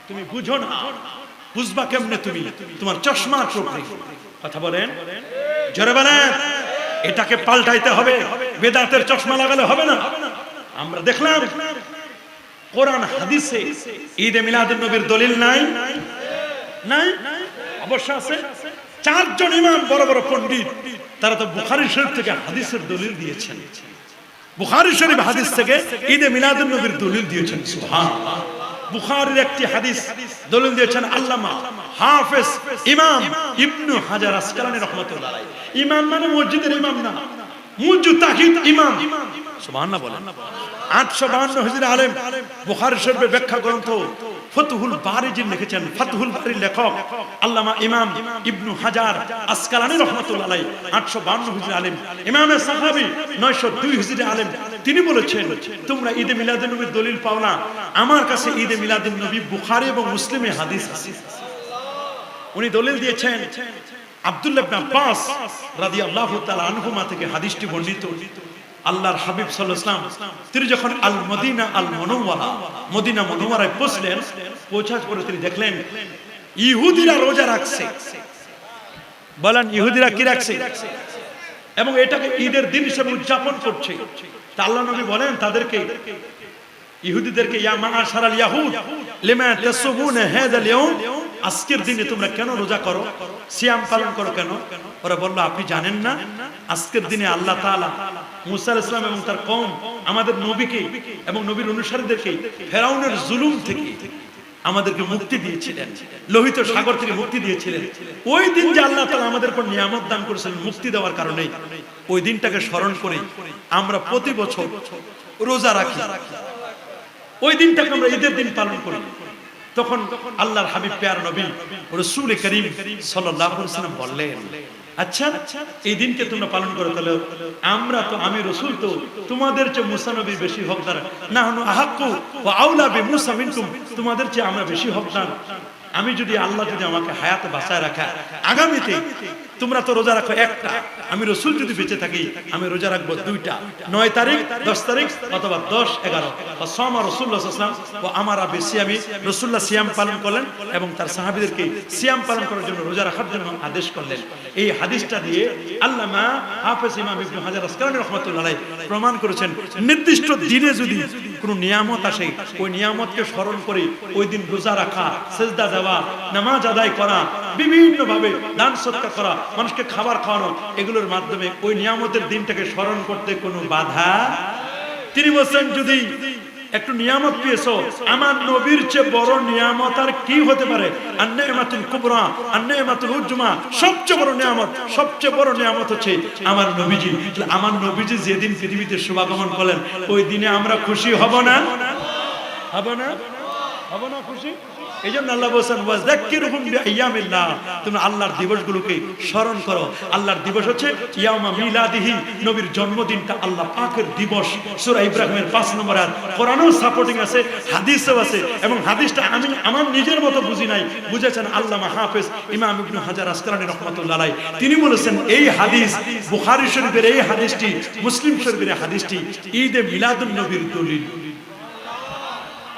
তুমি বুঝো না, বুঝবা কেমনে তুমি? তোমার চশমার চোখে। কথা বলেন জোরে বলেন। এটাকে পাল্টাইতে হবে, বেদাতের চশমা লাগালে হবে না। আমরা দেখলাম কোরআন হাদিসে ঈদে মিলাদুন নবীর দলিল নাই, নাই অবশ্য আছে। 4 জন ইমাম বড় বড় পণ্ডিত, তারা তো বুখারী শরীফ থেকে হাদিসের দলিল দিয়েছেন। বুখারী শরীফ হাদিস থেকে ঈদে মিলাদুন নবীর দলিল দিয়েছেন। সুবহানাল্লাহ। বুখারীর একটি হাদিস দলিল দিয়েছেন আল্লামা হাফেজ ইমাম ইবনে হাজার আসকালানী রাহমাতুল্লাহ আলাইহি। ইমাম মানে মসজিদের ইমাম না, মুজতাহিদ ইমাম। সুবহানাল্লাহ বলেন। 852 হিজরি আলেম, বুখারী শরীফের ব্যাখ্যা গ্রন্থ ফতহুল বারী যিনি লিখেছেন, ফতহুল বারীর লেখক আল্লামা ইমাম ইবনে হাজার আসকালানী রাহমাতুল্লাহ আলাইহি 852 হিজরি আলেম, ইমামে সাহাবী 902 হিজরি আলেম। তিনি বলেছেন তোমরা ঈদে মিলাদুন নবীর দলিল পাও না, আমার কাছে ঈদে মিলাদুন নবী বুখারী এবং মুসলিমে হাদিস আছে। উনি দলিল দিয়েছেন আব্দুল্লাহ ইবনে আব্বাস রাদিয়াল্লাহু তাআলা আনহুমা থেকে হাদিসটি বর্ণিত। আল্লাহর হাবিব সাল্লাল্লাহু আলাইহি ওয়াসাল্লাম তিনি যখন আল মদিনা আল মুনাওয়ারা, মদিনা মুনাওয়ারায় পৌঁছলেন, পৌঁছার পরে তিনি দেখলেন ইহুদিরা রোজা রাখছে। বলেন ইহুদিরা কি রাখছে? এবং এটাকে ঈদের দিন হিসেবে উদযাপন করছে। তা আল্লাহ নবী বলেন তাদেরকে, ইহুদিদেরকে, ইয়া মাআশারাল ইয়াহুদ লিমা তাসুমুনা হাযাল ইয়াউম আজকের দিনে তোমরা কেন রোজা করো, সিয়াম পালন করো কেন? ওরা বলল, আপনি জানেন না আজকের দিনে আল্লাহ তাআলা মুসা আলাইহিস সালাম এবং তার কওম আমাদের নবীকে এবং নবীর অনুসারীদেরকে ফেরাউনের জুলুম থেকে আমাদেরকে মুক্তি দিয়েছিলেন, লোহিত সাগর থেকে মুক্তি দিয়েছিলেন। ওই দিন যে আল্লাহ তাআলা আমাদের উপর নিয়ামত দান করেছিলেন মুক্তি দেওয়ার কারণে, ওই দিনটাকে স্মরণ করে আমরা প্রতি বছর রোজা রাখি। ওই দিনটাকে আমরা ঈদের দিন পালন করি। তখন আল্লাহর হাবিব প্যার নবী রাসূল করিম সাল্লাল্লাহু আলাইহি ওয়াসাল্লাম বললেন, আচ্ছা এই দিনকে তোমরা পালন করো, তাহলে আমরা তো, আমি রাসূল তো তোমাদের চেয়ে মুসা নবী বেশি হকদার, নাহনু আহাক্কু ওয়া আউলা বিমুসা মিনকুম, তোমাদের চেয়ে আমরা বেশি হকদার। আমি যদি, আল্লাহ যদি আমাকে হায়াতে বাঁচায় রাখা, আগামীতে তোমরা তো রোজা রাখো একটা, আমি রাসূল যদি বেঁচে থাকি আমি রোজা রাখবো দুইটা, 9 তারিখ 10 তারিখ অথবা 10 11। ফাসামা রাসূলুল্লাহ সাল্লাল্লাহু আলাইহি ওয়াসাল্লাম ওয়া আমারা বিসিয়ামি, রাসূলুল্লাহ সিয়াম পালন করলেন এবং তার সাহাবীদেরকে সিয়াম পালন করার জন্য, রোজা রাখার জন্য আদেশ করলেন। এই হাদিসটা দিয়ে আল্লামা হাফেজ ইমাম ইবনে হাজার আসকালানী রাহমাতুল্লাহ আলাইহি প্রমাণ করেছেন, নির্দিষ্ট দিনে যদি কোনো নিয়ামত আসে, ওই নিয়ামতকে স্মরণ করে ওই দিন রোজা রাখা, সিজদা দেওয়া, নামাজ আদায় করা, বিভিন্ন ভাবে দান সদকা করা, মানুষকে খাবার খাওয়ানো, এগুলোর মাধ্যমে ওই নিয়ামতের দিনটাকে স্মরণ করতে কোনো বাধা। তিনি বলছেন, যদি একটু নিয়ামত পেয়েছো, আমার নবীর চেয়ে বড় নিয়ামত আর কি হতে পারে? আন-নি'মাতুল কুবরা, আন-নি'মাতুল উজমা, সবচেয়ে বড় নিয়ামত, সবচেয়ে বড় নিয়ামত হচ্ছে আমার নবীজি। আমার নবীজি যেদিন পৃথিবীতে শুভাগমন করলেন, ওই দিনে আমরা খুশি হব না? হব না? হব না খুশি? এই জন্য আল্লাহ বলেছেন, ওয়াযাক্কিরহুম বিআইয়ামিল্লাহ, তুমি আল্লাহর দিবসগুলোকে স্মরণ করো। আল্লাহর দিবস হচ্ছে ইয়াউমা মিলাদিহি, নবীর জন্মদিনটা আল্লাহ পাকের দিবস। সূরা ইব্রাহিমের 5 নম্বর আয়াত, কোরআনেও সাপোর্টিং আছে, হাদিসেও আছে, এবং হাদিসটা আমি আমার নিজের মতো বুঝি নাই, বুঝেছেন আল্লামা হাফেজ ইমাম ইবনে হাজার আসকালানী রাহমাতুল্লাহ আলাইহি। তিনি বলেছেন, এই হাদিস, বুখারী শরীফের এই হাদিসটি, মুসলিম শরীফের এই হাদিসটি ঈদে মিলাদুন নবীর দলিল।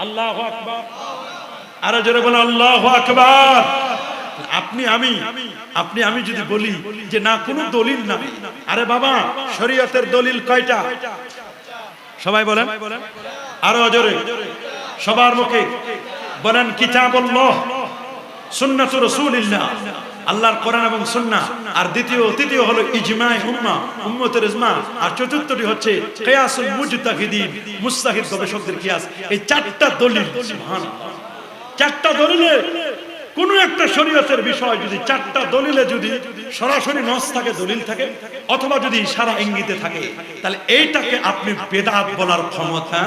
আল্লাহু আকবার, আরো জোরে বলো আল্লাহু আকবার। আপনি আমি যদি বলি যে না, কোনো দলিল না, আরে বাবা শরীয়তের দলিল কয়টা? সবাই বলেন, আরো জোরে সবার মুখে বলেন, কিতাবুল্লাহ, সুন্নাতুর রাসূলিল্লাহ, আল্লাহর কোরআন এবং সুন্নাহ। আর তৃতীয় হলো ইজমায়ে উম্মাহ, উম্মতের ইজমা। আর চতুর্থটি হচ্ছে কিয়াসুল মুজতাহিদিন, মুজতাহিদ গবেষকদের কিয়াস। এই চারটা দলিল, সুবহানাল্লাহ, চারটা দলিলে কোন একটা শরীয়তের বিষয় যদি চারটা দলিলে যদি সরাসরি নস থাকে, দলিল থাকে, অথবা যদি ইশারা ইঙ্গিতে থাকে, তাহলে এইটাকে আপনি বেদাত বলার ক্ষমতা,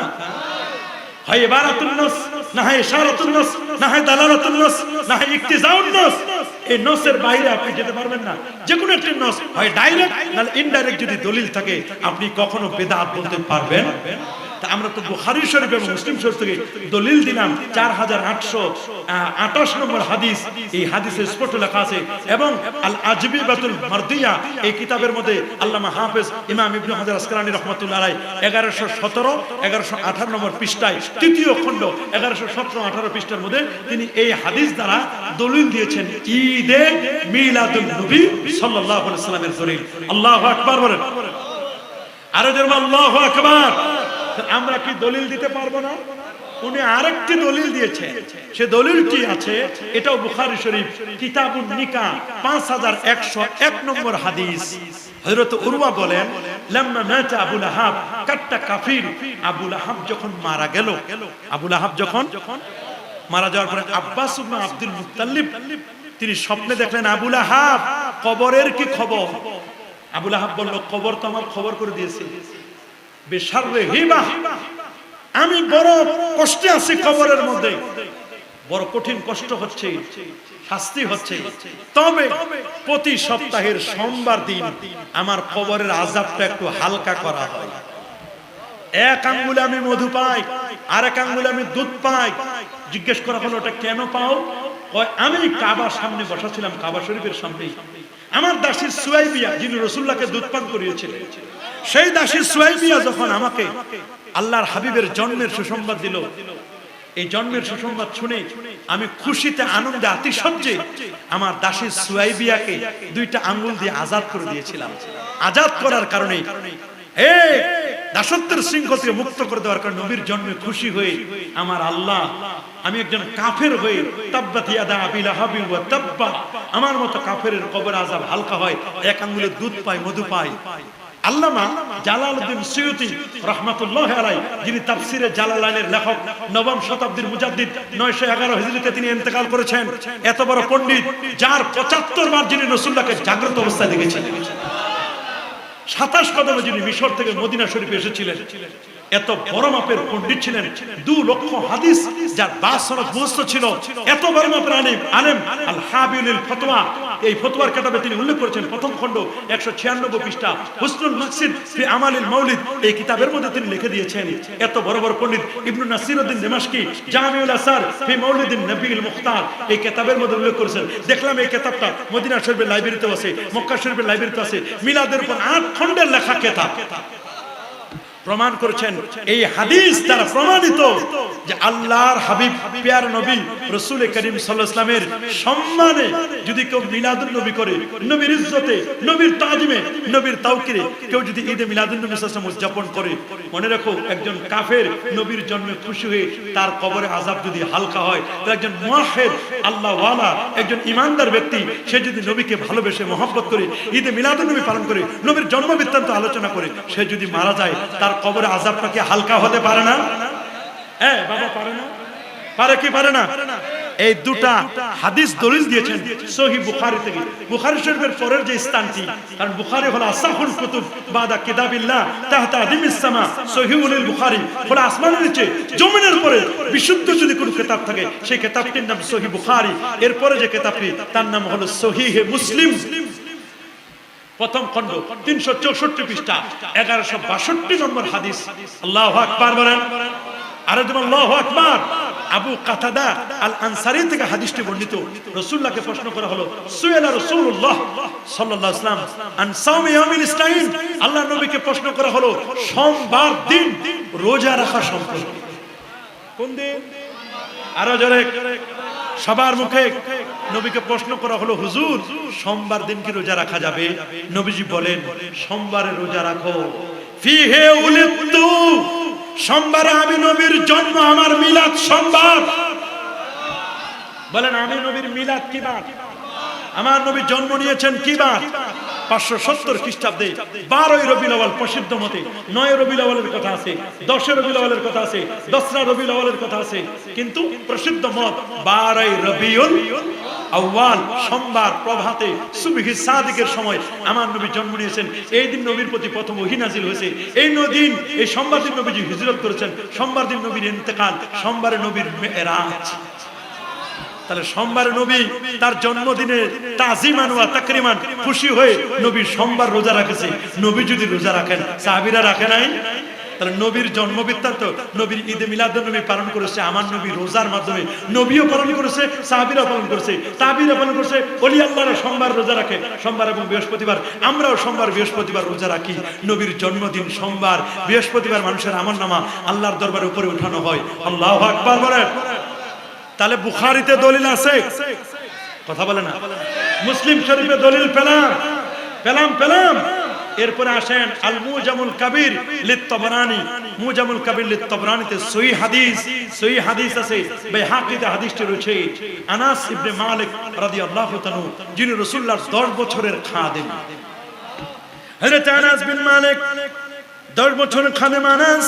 হয় ইবারাতুন নস, না হয় ইশারাতুন নস, না হয় দালালাতুন নস, না হয় ইকতিজাউন নস। এই নসের বাইরে আপনি যেতে পারবেন না। যে কোনো একটা নস, হয় ডাইরেক্ট না ইনডাইরেক্ট যদি দলিল থাকে, আপনি কখনো বেদাত বলতে পারবেন। আমরা তো বুখারী শরীফ এবং মুসলিম শরীফ থেকে দলিল দিলাম 4828 নম্বর হাদিস। এই হাদিসে স্পষ্ট লেখা আছে, এবং আল আজবিবাতুল মারদিয়া এই কিতাবের মধ্যে আল্লামা হাফেজ ইমাম ইবনে হাজার আসকালানী রাহমাতুল্লাহ আলাইহি 1117 1118 নম্বর পৃষ্ঠায়, তৃতীয় খণ্ড 1117-18 পৃষ্ঠার মধ্যে তিনি এই হাদিস দ্বারা দলিল দিয়েছেন ঈদে মিলাদুন নবী সাল্লাল্লাহু আলাইহি ওয়াসাল্লামের দলিল। আল্লাহু আকবার বলেন, আরো জোরে আল্লাহু আকবার। আমরা কি দলিল দিতে পারবো না? উনি আরেকটি দলিল দিয়েছে, সে দলিলটি আছে, এটাও বুখারী শরীফ, কিতাবুন নিকাহ 5101 নম্বর হাদিস। হযরত উরওয়া বলেন, লাম্মা মাতা আবু লাহাব, কাট্টা কাফির, আবু লাহাব যখন মারা গেল, আবু লাহাব যখন মারা যাওয়ার পরে আব্বাস ইবনে আব্দুল মুত্তালিব তিনি স্বপ্নে দেখলেন, আবু লাহাব কবরের কি খবর? আবু লাহাব বলল, কবর তো আমার খবর করে দিয়েছে, বেশাররে হিবা, আমি বড় কষ্টে আছি, কবরের মধ্যে বড় কঠিন কষ্ট হচ্ছে, শাস্তি হচ্ছে। তবে প্রতি সপ্তাহের সোমবার দিন আমার কবরের আযাবটা একটু হালকা করা হয়। এক আঙ্গুলে আমি মধু পাই, আর এক আঙ্গুলে আমি দুধ পাই। জিজ্ঞেস করা হলো, ওটা কেন পাও? আমি কাবার সামনে বসাছিলাম, কাবা শরীফের সামনে, আমার দাসী সুয়াইবিয়া, যিনি রাসূলুল্লাহকে দুধ পান করিয়েছিলেন, সেই দাসী সুয়াইবিয়া যখন আমাকে আল্লাহর হাবিবের জন্মের সুসংবাদ দিল, এই জন্মের সুসংবাদ শুনে আমি খুশিতে আনন্দে আতিশয্যে আমার দাসী সুয়াইবিয়াকে 2টা আঙ্গুল দিয়ে আজাদ করে দিয়েছিলাম। আজাদ করার কারণে দাসত্বের শৃঙ্খল থেকে মুক্ত করে দেওয়ার কারণে নবীর জন্মে খুশি হয়ে আমার আল্লাহ আমি একজন কাফের হয়ে তাব্বাত ইয়াদা আবি লাহাবি ওয়া তাব্বা আমার মতো কাফেরের কবর আযাব হালকা হয়, এক আঙ্গুলের দুধ পায়, মধু পায়। আল্লামা জালালউদ্দিন সুয়ুতী রাহমাতুল্লাহি আলাইহি, যিনি তাফসিরে জালালাইনের লেখক, নবম শতাব্দীর মুজাদ্দিদ, 911 হিজরিতে তিনি ইন্তেকাল করেছেন। এত বড় পণ্ডিত, যার 75 বার যিনি রাসূলুল্লাহকে জাগ্রত অবস্থায় দেখেছেন, 27 কদমে যিনি মিশর থেকে মদিনা শরীফে এসেছিলেন, এত বড় মাপের পণ্ডিত ছিলেন, 2 লক্ষ হাদিস যার বাসনত মুখস্থ ছিল, এত বড় মাপের আলেম আল হাবিউল ফতোয়া, এই ফতোয়ার কিতাবে তিনি উল্লেখ করেছেন প্রথম খণ্ড 196 পৃষ্ঠা, হুসনুল মাকসিদ ফি আমালিল মাউলিদ, এই কিতাবের মধ্যে তিনি লিখে দিয়েছেন। এত বড় বড় পণ্ডিত ইবনে নাসিরউদ্দিন দিমাশকি জামিউল আসার ফি মাউলিদিন নবীল মুখতার, এই কিতাবের মধ্যে উল্লেখ করেছেন। দেখলাম এই কিতাবটা মদিনা শরীফের লাইব্রেরিতে আছে, মক্কা শরীফের লাইব্রেরিতে আছে, মিলাদের উপর 8 খণ্ডের লেখা কিতাব। প্রমাণ করেছেন এই হাদিস দ্বারা প্রমাণিত যে আল্লাহর হাবিব প্যার নবী রাসূল করিম সাল্লাল্লাহু আলাইহি ওয়াসাল্লামের সম্মানে যদি কেউ মিলাদুন নবী করে, নবীর ইজ্জতে, নবীর তাজিমে, নবীর তাওকিরে কেউ যদি ঈদে মিলাদুন নবী সাল্লাল্লাহু আলাইহি ওয়াসাল্লাম উদযাপন করে, মনে রাখো একজন কাফের নবীর জন্মে খুশি হয়ে তার কবরে আযাব যদি হালকা হয়, তাহলে একজন মুওয়াহহিদ আল্লাহ ওয়ালা, একজন ঈমানদার ব্যক্তি, সে যদি নবীকে ভালোবেসে মহব্বত করে ঈদে মিলাদুন নবী পালন করে, নবীর জন্ম বৃত্তান্ত আলোচনা করে, সে যদি মারা যায়, তার কবরে আযাবটা কি হালকা হতে পারে না? বাবা পারে না? পারে কি পারে না? এই দুটা হাদিস দলিল দিয়েছেন সহিহ বুখারী থেকে। বুখারী শরীফের পরের যে স্থানটি, কারণ বুখারী হলো আসাহুল কুতুব বাদা কিতাবিল্লাহ তাহতা আদিমিস সামা, সহিহুল বুখারী হলো আসমানের নিচে জমিনের উপরে বিশুদ্ধ যদি কোনো কিতাব থাকে, সেই কিতাবটির নাম সহিহ বুখারী। এরপরে যে কিতাবটি তার নাম হলো সহিহ মুসলিম, প্রথম খণ্ড 364 পৃষ্ঠা 1162 নম্বর হাদিস। আল্লাহু আকবার বলেন, আরে তুমি আল্লাহু আকবার। আবু কাতাদা আল আনসারী থেকে হাদিসটি বর্ণিত। রাসূলুল্লাহকে প্রশ্ন করা হলো, সুয়েলা রাসূলুল্লাহ সাল্লাল্লাহু আলাইহি ওয়াসাল্লাম আন সাওমি ইয়াউমিল ইসনাইন, আল্লাহর নবীকে প্রশ্ন করা হলো সোমবার দিন রোজা রাখা সম্পর্কে। কোন দিন? আরো জোরে সবার মুখে নবীকে প্রশ্ন করা হলো, হুজুর সোমবার দিন কি রোজা রাখা যাবে? নবীজি বলেন, সোমবারে রোজা রাখো। ফিহে উলিদতু, সোমবারে আমি নবীর জন্ম, আমার মিলাদ সোমবার। বলেন আমি নবীর মিলাদ কি বার? আমার নবী জন্ম নিয়েছেন কি বার? 570 খ্রিস্টাব্দে 12ই রবিউল আউয়াল প্রসিদ্ধ মতে, 9 রবিউল আউয়ালের কথা আছে, 10 রবিউল আউয়ালের কথা আছে, 10 রবিউল আউয়ালের কথা আছে, কিন্তু প্রসিদ্ধ মত 12ই রবিউল আউয়াল সোমবার প্রভাতে সুবহি সাদিকের সময় আমার নবী জন্ম নিয়েছেন। এই দিন নবীর প্রতি প্রথম ওহী নাযিল হয়েছে। এই দিন, এই সোমবার দিন নবীজি হিজরত করেছেন, সোমবার দিন নবীর ইন্তেকাল, সোমবারে নবীর মেরাজ। তাহলে সোমবারে নবী তার জন্মদিনে তাজিমান ওয়া তাকরিমান খুশি হয়ে নবী সোমবার রোজা রাখেছে। নবী যদি রোজা রাখেন, সাহাবীরা রাখে নাই? তাহলে নবীর জন্ম বৃত্তান্ত, নবীর ঈদে মিলাদুন নবী পালন করেছে আমার নবী রোজার মাধ্যমে। নবীও পালন করেছে, সাহাবীরা পালন করেছে, তাবিঈরা পালন করেছে, ওলি আল্লাহরা সোমবার রোজা রাখে, সোমবার এবং বৃহস্পতিবার। আমরাও সোমবার বৃহস্পতিবার রোজা রাখি। নবীর জন্মদিন সোমবার, বৃহস্পতিবার মানুষের আমলনামা আল্লাহর দরবারে উপরে উঠানো হয়। আল্লাহু আকবার বলেন। তাহলে বুখারীতে দলিল আছে, কথা বলে না? মুসলিম শরীফে দলিল পেলাম। এরপরে আসেন আল মুজামুল কাবীর লিত-তাবরানী, মুজামুল কাবীর লিত-তাবরানীতে সহিহ হাদিস আছে। বাইহাকিতে হাদিসটি রয়েছে। আনাস ইবনে মালিক রাদিয়াল্লাহু তাআলা, যিনি রাসূলুল্লাহর 10 বছরের খাদেম, হযরত আনাস বিন মালিক 10 বছরের খাদেম আনাস,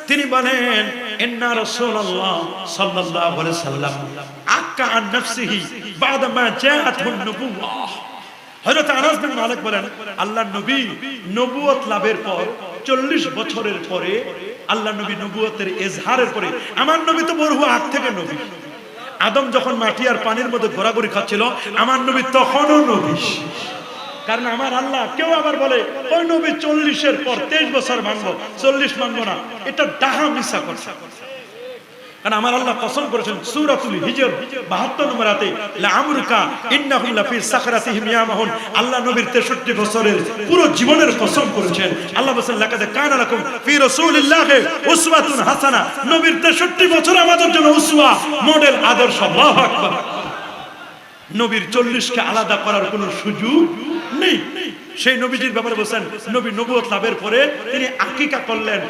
তিনি বলেন ইন্না রাসূলুল্লাহ সাল্লাল্লাহু আলাইহি ওয়াসাল্লাম আক্কা আন নাফসিহি বাদা মা জাআতুন নবুওয়াহ। হযরত আনাস বিন মালিক বলেন, আল্লাহর নবী নবুয়ত লাভের পর 40 বছরের পরে, আল্লাহর নবী নবুয়তের ইজহারের পরে, আমার নবী তো বহু আগ থেকে নবী। আদম যখন মাটি আর পানির মধ্যে ঘোরাঘুরি খাচ্ছিল, আমার নবী তখনও নবী। কারণ আমার আল্লাহ, কেউ আবার বলে ওই নবী 40-এর পর 23 বছর মানবো, 40 মানবো না, এটা ডাহা মিশা করছে। কারণ আমার আল্লাহ কসম করেছেন সূরাতুল হিজর 72 নম্বর আয়াতে, লাআমরুকা ইন্নাহুম লাফি সাকরাতিহিম ইয়ামাহুন। আল্লাহ নবীর 63 বছরের পুরো জীবনের কসম করেছেন। আল্লাহ বলেন লাকাদ কানা লাকুম ফি রাসূলিল্লাহি উসওয়াতুন হাসানা। নবীর 63 বছর আমাদের জন্য উসওয়া, মডেল, আদর্শ। আল্লাহু আকবার। নবীর 40কে আলাদা করার কোনো সুযোগ নেই। সেই নবীজির ব্যাপারে বলছেন নবী নবুয়ত লাভের পরে তিনি আকিকা করলেন,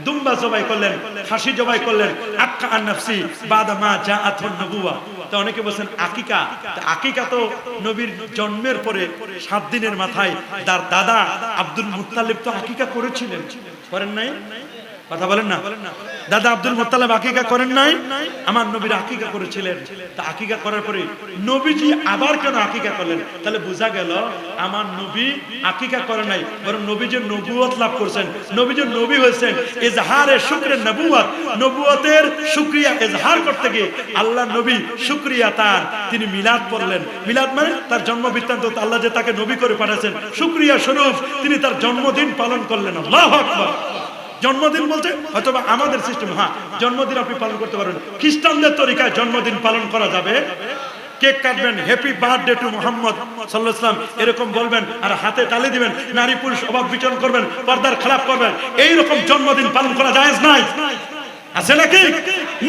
দুম্বা জবাই করলেন, খাসি জবাই করলেন, আক্কা আন নাফসি বাদা মা জাআতুন নবুওয়া। তো অনেকে বলেন আকিকা, আকিকা তো নবীর জন্মের পরে 7 দিনের মাথায় তার দাদা আব্দুল মুত্তালিব তো আকিকা করেছিলেন, করেন নাই? কথা বলেন না? দাদা আব্দুল মুত্তালিব আকিকা করেন নাই? আমার নবীর আকিকা করেছিলেন। তা আকিকা করার পরে নবীজি আবার কেন আকিকা করলেন? তাহলে বোঝা গেল আমার নবী আকিকা করে নাই, বরং নবীজি নবুয়ত লাভ করেছেন। নবীজি নবী হয়েছেন ইজহারে শুকরে নবুয়ত, নবুয়তের শুকরিয়া ইজহার করতে গিয়ে আল্লাহ নবী শুকরিয়া তার তিনি মিলাদ পড়লেন। মিলাদ মানে তার জন্ম বৃত্তান্ত, আল্লাহ যে তাকে নবী করে পাঠাচ্ছেন, শুকরিয়া স্বরূপ তিনি তার জন্মদিন পালন করলেন। আল্লাহু আকবার। জন্মদিন বলতে অথবা আমাদের সিস্টেম, হ্যাঁ জন্মদিন আপনি পালন করতে পারেন। খ্রিস্টানদের তরিকায় জন্মদিন পালন করা যাবে, কেক কাটবেন, হ্যাপি বার্থডে টু মুহাম্মদ সাল্লাল্লাহু আলাইহি ওয়াসাল্লাম এরকম বলবেন, আর হাতে তালি দিবেন, নারী পুরুষ অভাব বিচরণ করবেন, পর্দার খেলাপ করবেন, এইরকম জন্মদিন পালন করা জায়েজ নাই। আছে নাকি?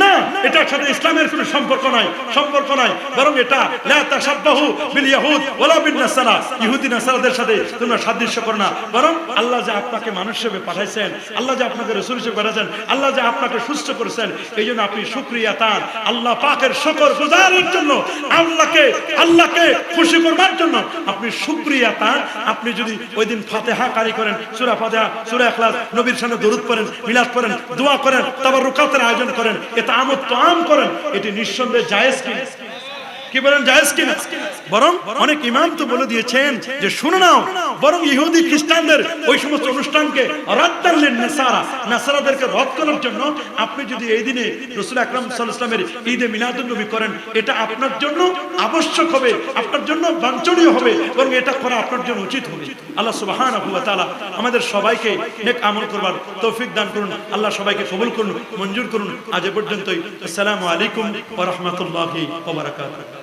না, এটার সাথে ইসলামের কোনো সম্পর্ক নাই, সম্পর্ক নাই। বরং এটা লা তাশাব্বাহু বিল ইয়াহুদ ওয়ালা বিন নাসারা, ইহুদি নাসারাদের সাথে তোমরা সাদৃশ্য করো না। বরং আল্লাহ যে আপনাকে মানুষ হিসেবে পাঠাইছেন, আল্লাহ যে আপনাকে রাসূল হিসেবে পাঠাইছেন, আল্লাহ যে আপনাকে সুস্থ করেছেন, এইজন্য আপনি শুকরিয়া তার, আল্লাহ পাকের শুকর গুজারের জন্য, আল্লাহকে খুশি করবার জন্য আপনি শুকরিয়া তার। আপনি যদি ওই দিন ফাতিহা কারি করেন, সূরা ফাতিহা, সূরা ইখলাস, নবীর সামনে দরুদ পড়েন, মিলাদ পড়েন, দোয়া করেন, তাবাররুকাতের আয়োজন করেন, ইতআমুত তাআম করেন, এটি নিঃসন্দেহে জায়েজ কি বলেন? জায়েজ কিনা? বরং অনেক ইমাম তো বলে দিয়েছেন যে শুনে নাও, বরং ইহুদি খ্রিস্টানদের ওই সমস্ত অনুষ্ঠানকে রাদ্দান লিন নাসারা, নাসারাদেরকে রদ করার জন্য আপনি যদি এই দিনে রাসূল আকরাম সাল্লাল্লাহু আলাইহি ওয়াসাল্লামের ঈদে মিলাদুন নবী করেন, এটা আপনার জন্য আবশ্যক হবে, আপনার জন্য বাঞ্ছনীয় হবে, বরং এটা করা আপনার জন্য উচিত হবে। আল্লাহ সুবহানাহু ওয়া তাআলা আমাদের সবাইকে নেক আমল করবার তৌফিক দান করুন। আল্লাহ সবাইকে কবুল করুন, মঞ্জুর করুন। আজ এ পর্যন্তই। আসসালামু আলাইকুম ওয়া রাহমাতুল্লাহি ওয়া বারাকাতুহু।